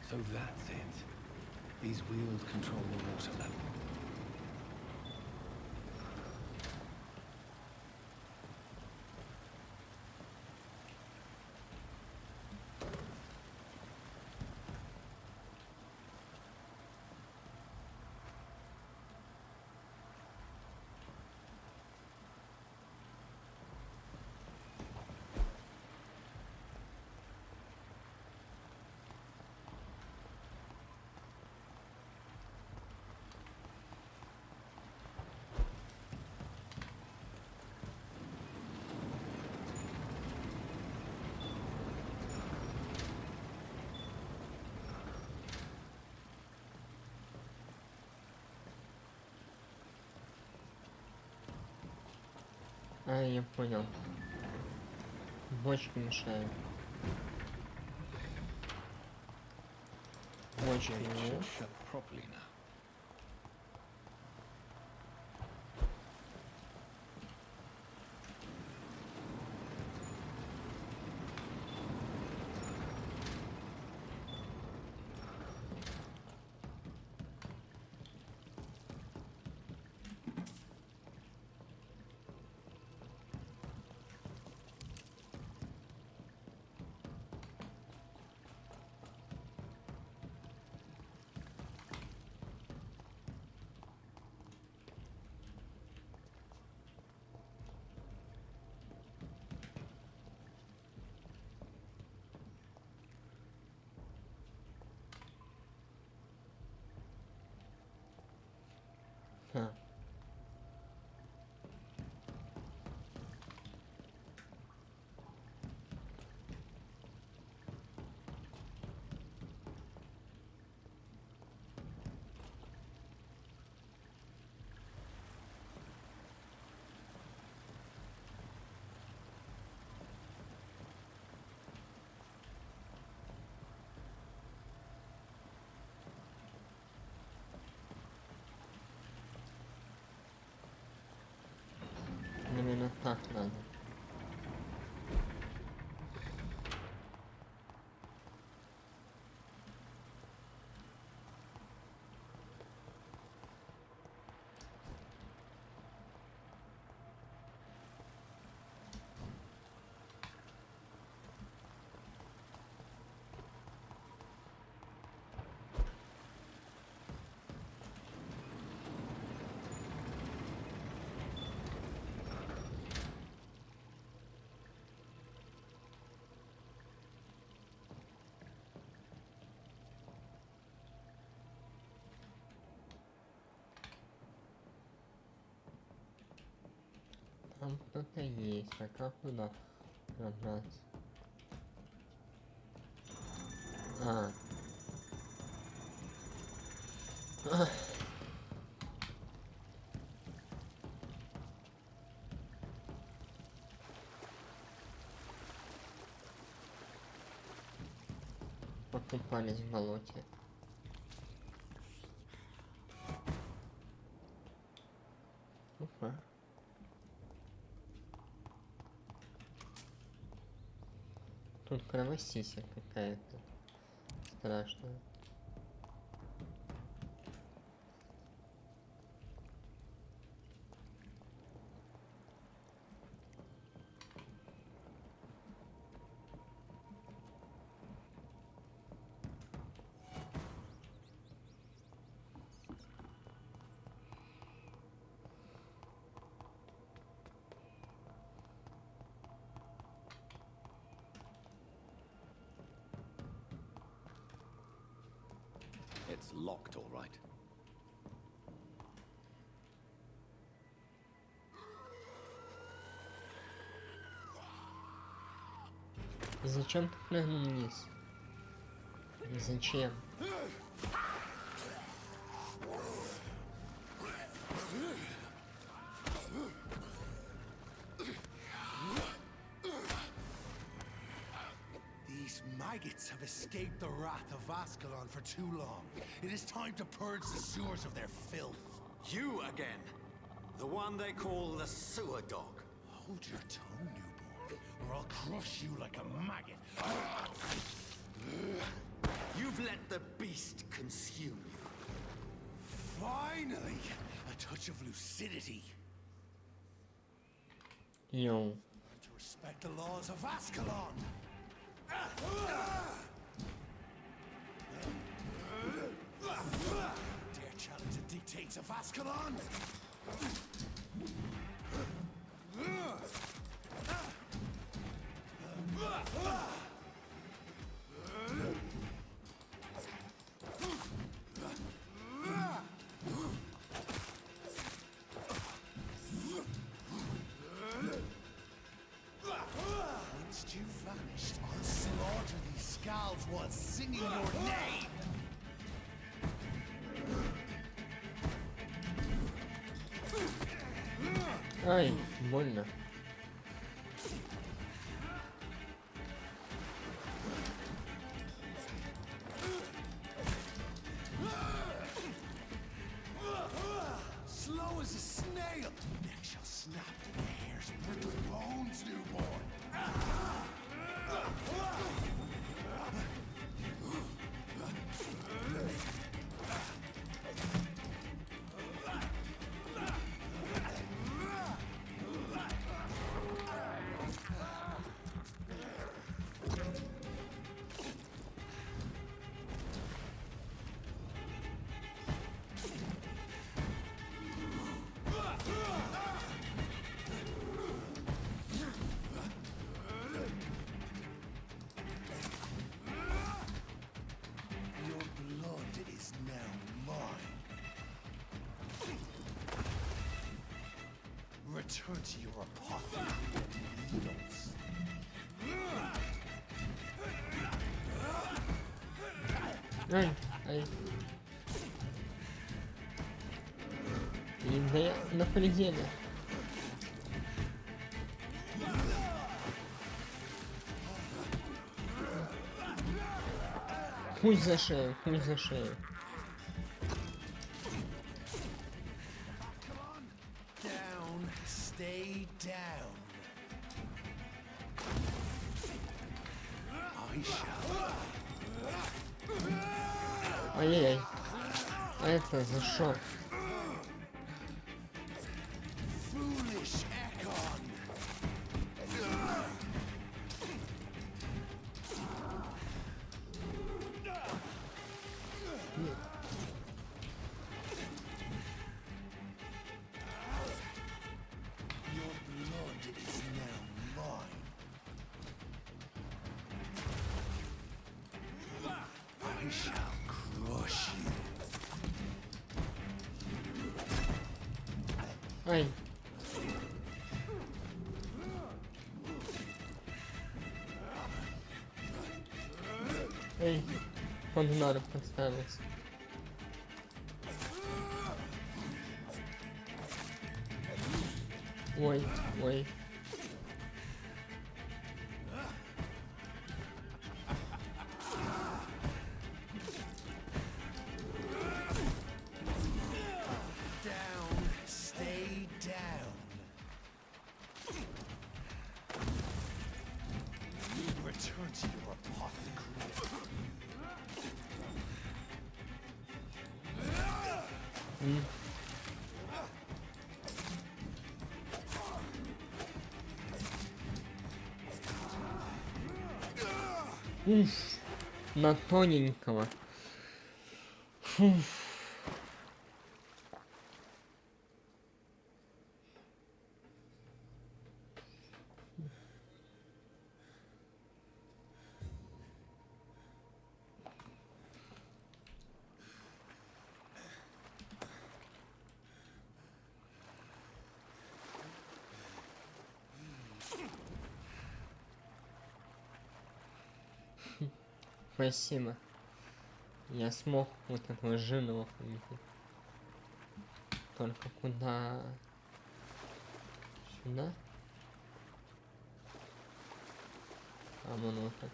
So that's it. These wheels control the water level. А, я понял. Бочки мешают. Бочки, ну. Вот так надо. Там кто-то есть, а как туда пробраться? А. Покупались в болоте. Опа. Тут кровосися какая-то страшная. It's locked, all right. Зачем ты прыгнул вниз? Зачем? These maggots have escaped the wrath of Ascalon for too long. It is time to purge the sewers of their filth. You again. The one they call the sewer dog. Hold your tongue, newborn, or I'll crush you like a maggot. You've let the beast consume you. Finally, a touch of lucidity. Yo. Learn to respect the laws of Ascalon. Dare challenge the dictates of Ascalon? Once you've vanished, I'll slaughter these scalds while singing your name! Ай, больно. Slow as a snail! Neck shall snap to the hair's brittle bones, newborn! Your blood is now mine. Return to your apothecary, needles. Ай, ай. И да я на пределе. Пусть за шею, пусть за шею. Down, stay down. Ай-яй-яй. А это за шо? Foolish Ekon! Your blood is now mine. I shall crush you. Ай. Эй, под удар подставился. Ой, ой. Down, stay down. Return to your apothecary. Уф, на тоненького. Фу. Спасибо. Я смог вот этого жирного увидеть. Только куда? Сюда? А вон вот так.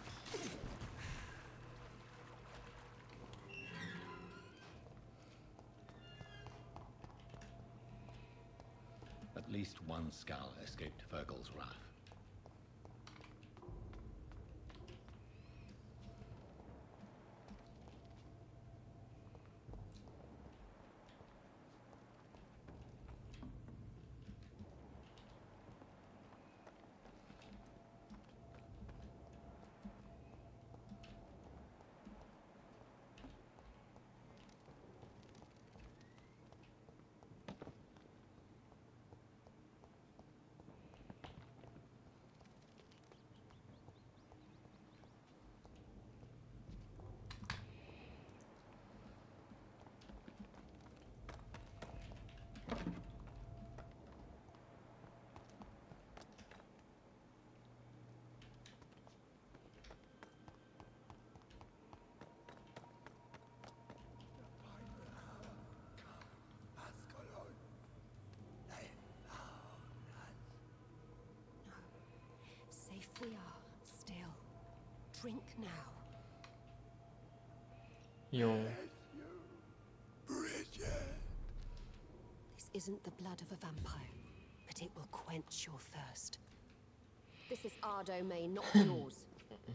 At least one skull escaped Fergal's wrath. Safe we are, still. Drink now. Yo. This isn't the blood of a vampire, but it will quench your thirst. This is our domain, not yours.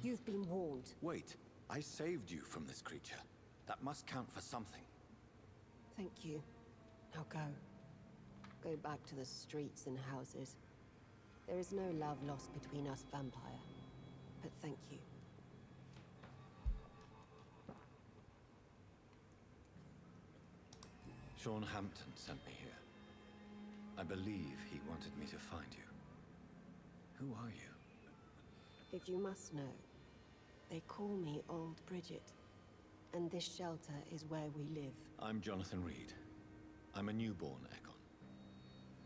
You've been warned. Wait, I saved you from this creature. That must count for something. Thank you. Now go. Go back to the streets and houses. There is no love lost between us, vampire. But thank you. Sean Hampton sent me here. I believe he wanted me to find you. Who are you? If you must know, they call me Old Bridget. And this shelter is where we live. I'm Jonathan Reed. I'm a newborn Ekon.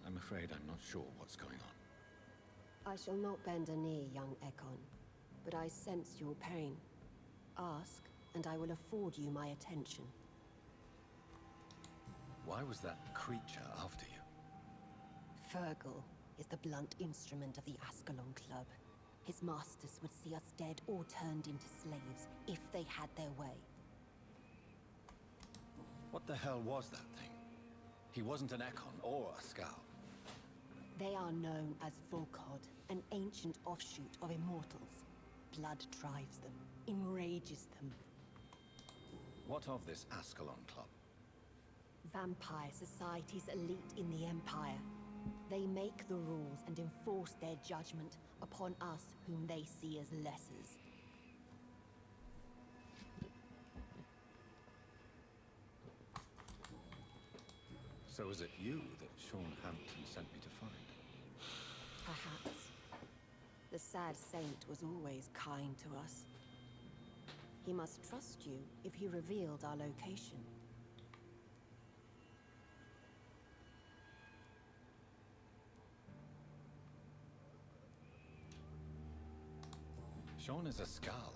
I'm afraid I'm not sure what's going on. I shall not bend a knee, young Ekon, but I sense your pain. Ask, and I will afford you my attention. Why was that creature after you? Fergal is the blunt instrument of the Ascalon Club. His masters would see us dead or turned into slaves if they had their way. What the hell was that thing? He wasn't an Ekon or a Scout. They are known as Volkod, an ancient offshoot of immortals. Blood drives them, enrages them. What of this Ascalon Club? Vampire society's elite in the Empire. They make the rules and enforce their judgment upon us whom they see as lessers. So is it you that Sean Hampton sent me to find? Perhaps. The sad saint was always kind to us. He must trust you if he revealed our location. Sean is a Skal.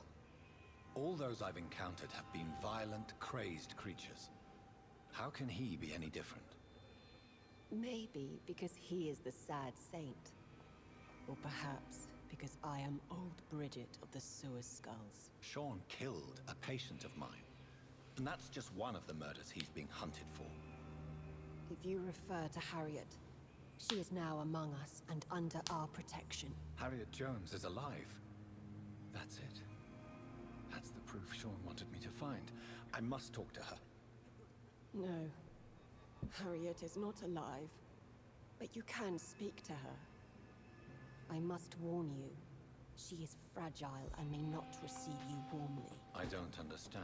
All those I've encountered have been violent, crazed creatures. How can he be any different? Maybe because he is the sad saint. Or perhaps because I am old Bridget of the Sewer Skulls. Sean killed a patient of mine. And that's just one of the murders he's being hunted for. If you refer to Harriet, she is now among us and under our protection. Harriet Jones is alive. That's it. That's the proof Sean wanted me to find. I must talk to her. No. Harriet is not alive. But you can speak to her. I must warn you. She is fragile and may not receive you warmly. I don't understand.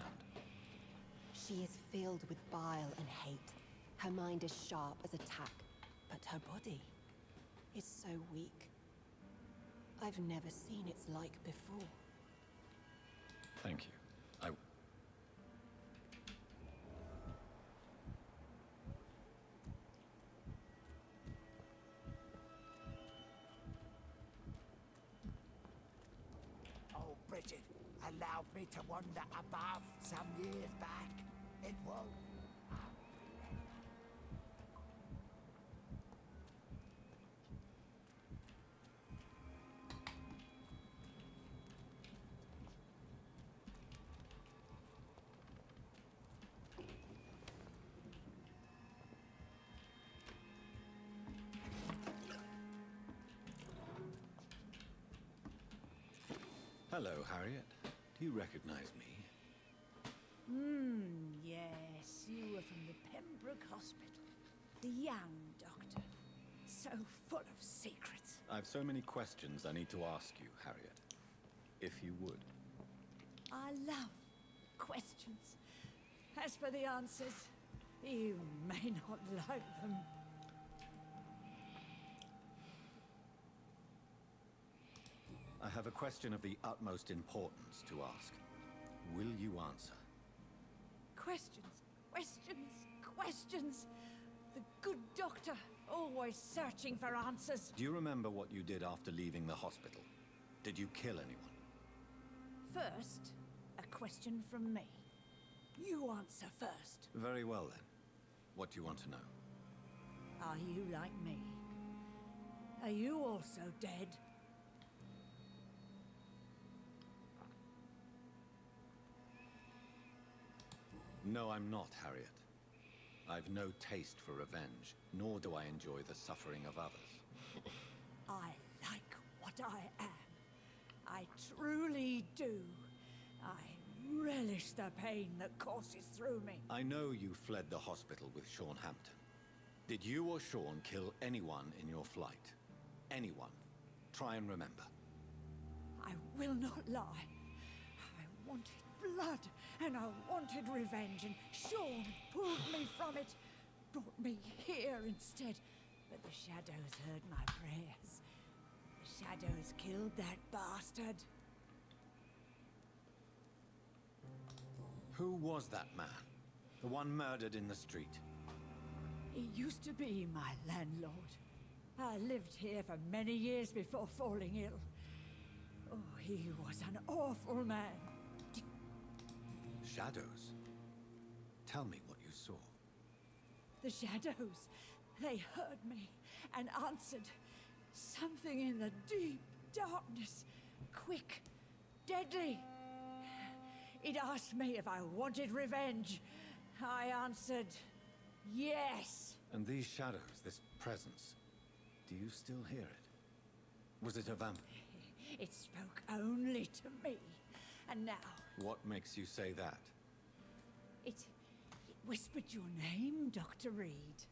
She is filled with bile and hate. Her mind is sharp as a tack, but her body is so weak. I've never seen its like before. Thank you. Oh, Bridget allowed me to wander above some years back. It won't. Hello, Harriet. Do you recognize me? Yes, you were from the Pembroke Hospital. The young doctor. So full of secrets. I've so many questions I need to ask you, Harriet. If you would. I love questions. As for the answers, you may not like them. I have a question of the utmost importance to ask. Will you answer? Questions, questions, questions. The good doctor, always searching for answers. Do you remember what you did after leaving the hospital? Did you kill anyone? First, a question from me. You answer first. Very well, then. What do you want to know? Are you like me? Are you also dead? No, I'm not, Harriet. I've no taste for revenge, nor do I enjoy the suffering of others. I like what I am. I truly do. I relish the pain that courses through me. I know you fled the hospital with Sean Hampton. Did you or Sean kill anyone in your flight? Anyone? Try and remember. I will not lie. I wanted blood, and I wanted revenge, and Sean pulled me from it, brought me here instead. But the shadows heard my prayers. The shadows killed that bastard. Who was that man? The one murdered in the street? He used to be my landlord. I lived here for many years before falling ill. Oh, he was an awful man. Shadows? Tell me what you saw. The shadows, they heard me and answered. Something in the deep darkness, quick, deadly. It asked me if I wanted revenge. I answered, yes. And these shadows, this presence, do you still hear it? Was it a vampire? It spoke only to me. And now... What makes you say that? It whispered your name, Dr. Reed.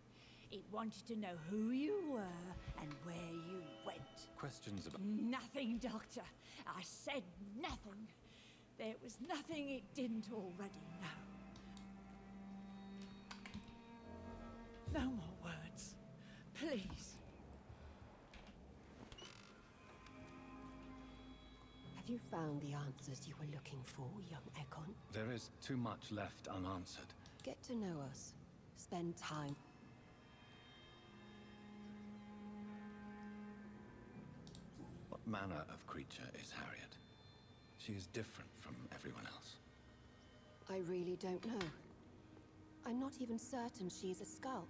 It wanted to know who you were and where you went. Questions about... Nothing, Doctor. I said nothing. There was nothing it didn't already know. No more words. Please. Have you found the answers you were looking for, young Ekon? There is too much left unanswered. Get to know us. Spend time. What manner of creature is Harriet? She is different from everyone else. I really don't know. I'm not even certain she's a skull.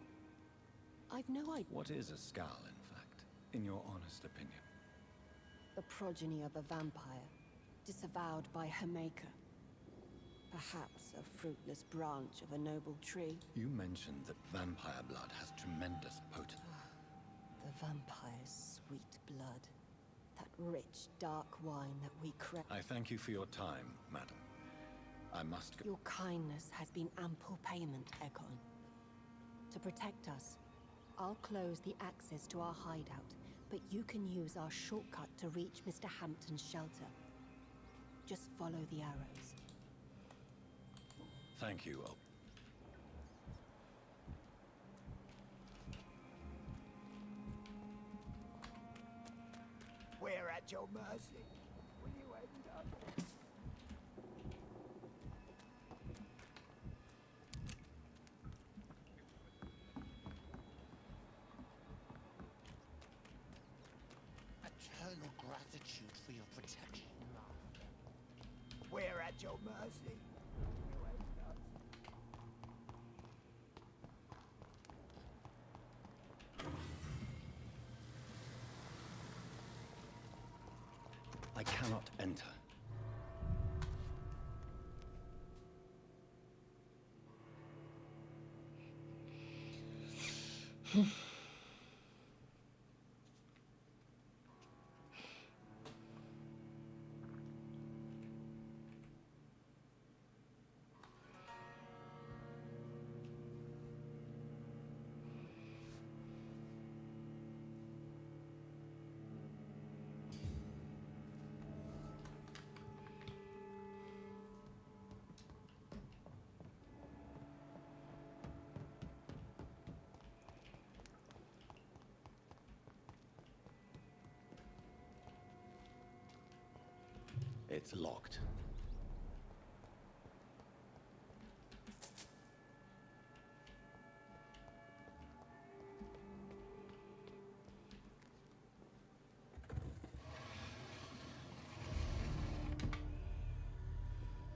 I've no idea. What is a skull, in fact, in your honest opinion? The progeny of a vampire, disavowed by her maker. Perhaps a fruitless branch of a noble tree. You mentioned that vampire blood has tremendous potency. The vampire's sweet blood. That rich, dark wine that we crave. I thank you for your time, madam. I must go. Your kindness has been ample payment, Ekon. To protect us, I'll close the access to our hideout, but you can use our shortcut to reach Mr. Hampton's shelter. Just follow the arrows. Thank you, We're at your mercy. Will you end up? Eternal gratitude for your protection, Master. We're at your mercy. Will you end up? I cannot enter. It's locked.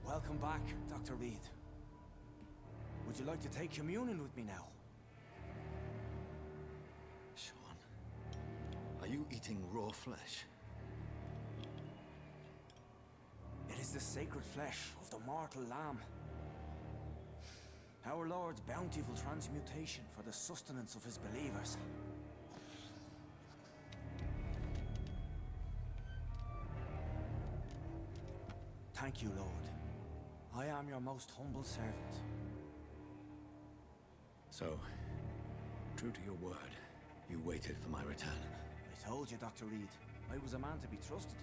Welcome back, Dr. Reed. Would you like to take communion with me now? Sean, are you eating raw flesh? It is the sacred flesh of the mortal lamb. Our Lord's bountiful transmutation for the sustenance of his believers. Thank you, Lord. I am your most humble servant. So, true to your word, you waited for my return. I told you, Dr. Reed, I was a man to be trusted.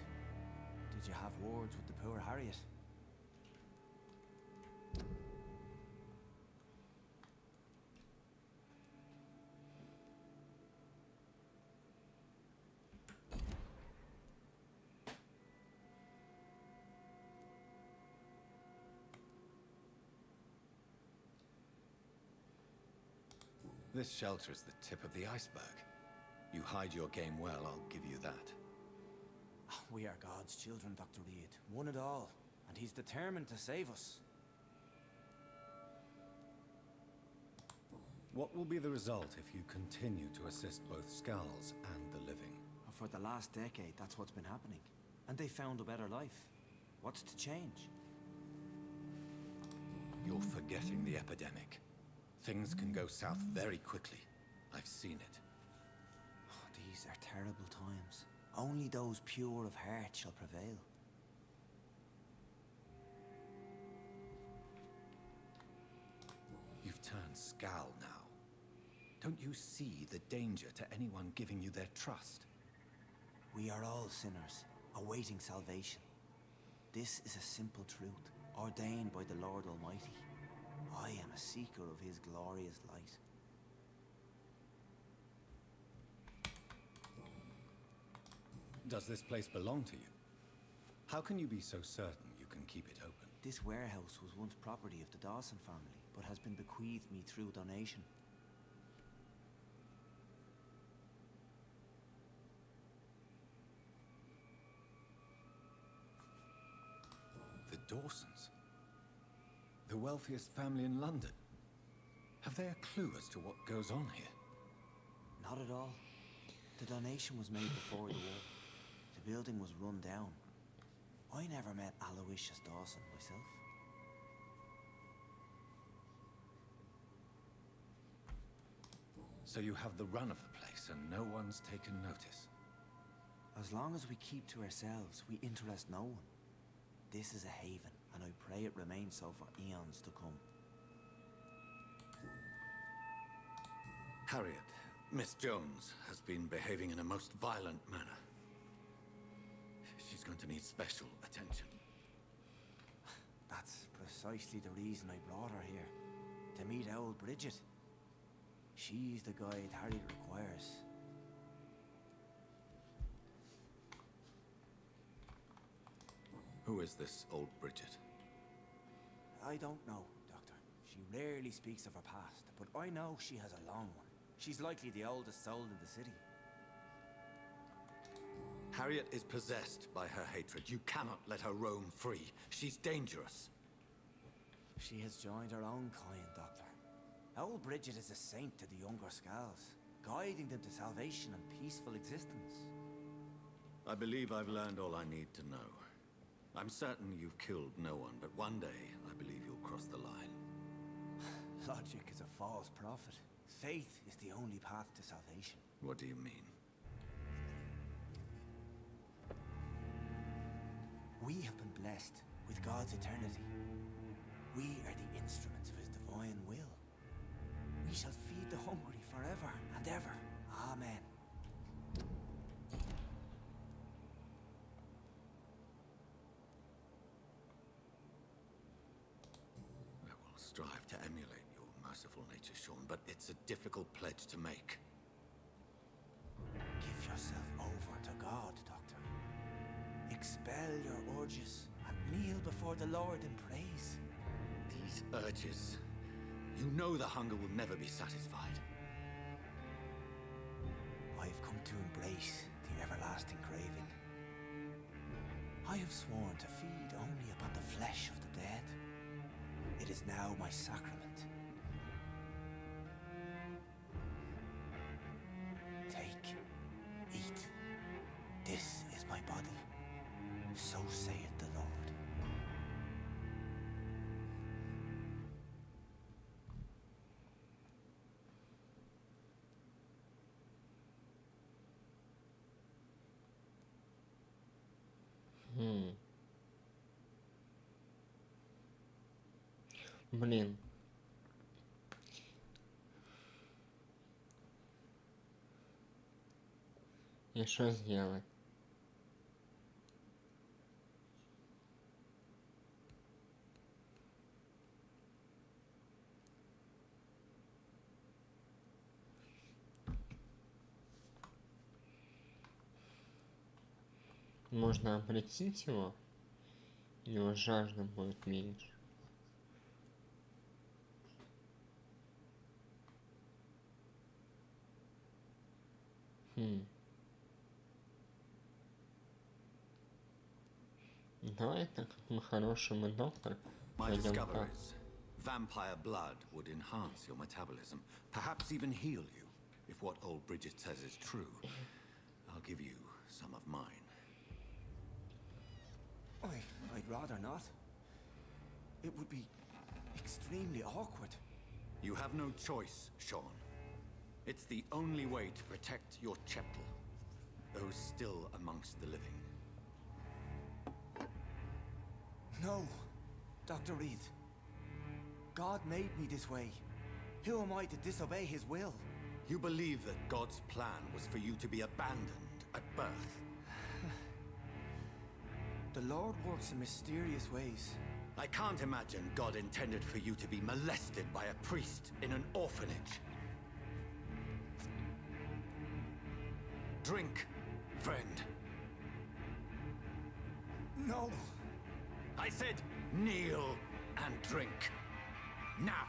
Did you have words with the poor Harriet? This shelter is the tip of the iceberg. You hide your game well, I'll give you that. We are God's children, Dr. Reed. One and all. And he's determined to save us. What will be the result if you continue to assist both skulls and the living? For the last decade, that's what's been happening. And they found a better life. What's to change? You're forgetting the epidemic. Things can go south very quickly. I've seen it. Oh, these are terrible times. Only those pure of heart shall prevail. Skal now. Don't you see the danger to anyone giving you their trust? We are all sinners, awaiting salvation. This is a simple truth, ordained by the Lord Almighty. I am a seeker of his glorious light. Does this place belong to you? How can you be so certain you can keep it open? This warehouse was once property of the Dawson family, but has been bequeathed me through donation. The Dawsons? The wealthiest family in London? Have they a clue as to what goes on here? Not at all. The donation was made before the war. The building was run down. I never met Aloysius Dawson myself. So you have the run of the place and no one's taken notice? As long as we keep to ourselves, we interest no one. This is a haven, and I pray it remains so for eons to come. Harriet, Miss Jones has been behaving in a most violent manner. She's going to need special attention. That's precisely the reason I brought her here. To meet old Bridget. She's the guide Harriet requires. Who is this old Bridget? I don't know, Doctor. She rarely speaks of her past, but I know she has a long one. She's likely the oldest soul in the city. Harriet is possessed by her hatred. You cannot let her roam free. She's dangerous. She has joined her own kind, Doctor. Old Bridget is a saint to the younger Skals, guiding them to salvation and peaceful existence. I believe I've learned all I need to know. I'm certain you've killed no one, but one day I believe you'll cross the line. Logic is a false prophet. Faith is the only path to salvation. What do you mean? We have been blessed with God's eternity. We are the instruments of his divine will. We shall feed the hungry forever and ever. Amen. I will strive to emulate your merciful nature, Sean, but it's a difficult pledge to make. Give yourself over to God, Doctor. Expel your urges and kneel before the Lord in praise. These urges. You know the hunger will never be satisfied. I've come to embrace the everlasting craving. I have sworn to feed only upon the flesh of the dead. It is now my sacrament. Take, eat. This is my body. So saith the Lord. Блин. И что сделать? Можно обратить его? У него жажда будет меньше. Давай так, как мы хорошему доктор. My Пойдем так. discoveries. Vampire blood would enhance your metabolism, perhaps even heal you. If what old Bridget says is true, I'll give you some of mine. I'd rather not. It would be extremely awkward. You have no choice, Sean. It's the only way to protect your cheptel, those still amongst the living. No, Dr. Reed. God made me this way. Who am I to disobey his will? You believe that God's plan was for you to be abandoned at birth? The Lord works in mysterious ways. I can't imagine God intended for you to be molested by a priest in an orphanage. Drink, friend. No. I said kneel and drink. Now.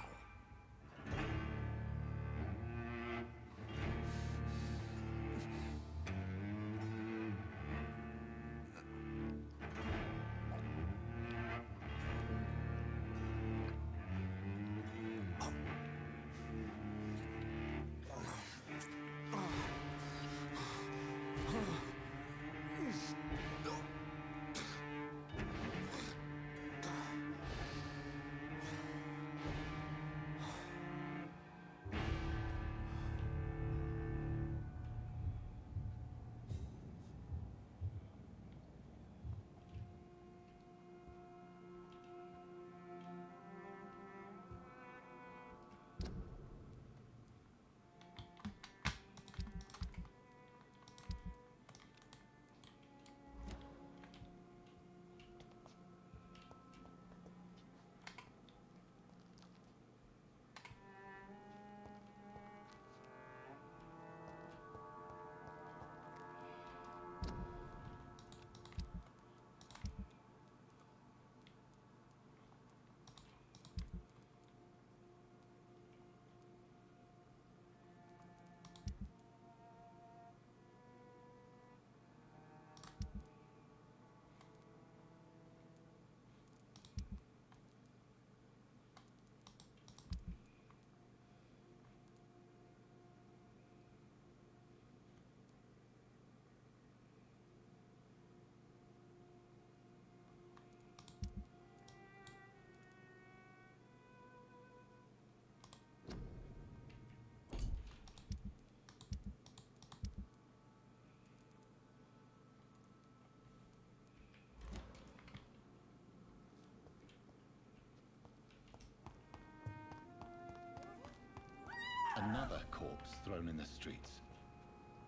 Another corpse thrown in the streets.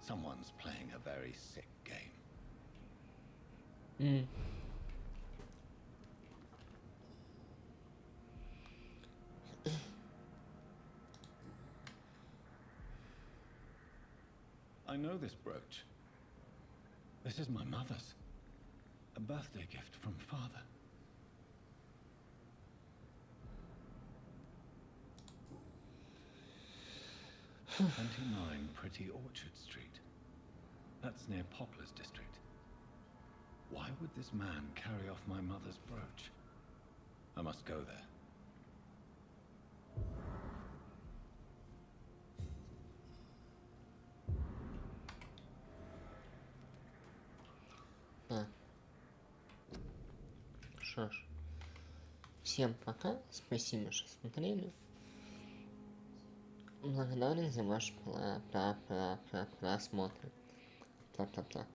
Someone's playing a very sick game. I know this brooch. This is my mother's. A birthday gift from father. "29 Pretty Orchard Street. That's near Poplar's district. Why would this man carry off my mother's brooch? I must go there." Да. Что ж. Всем пока. Спасибо, что смотрели. Благодарен за ваш просмотр. Та-та-та.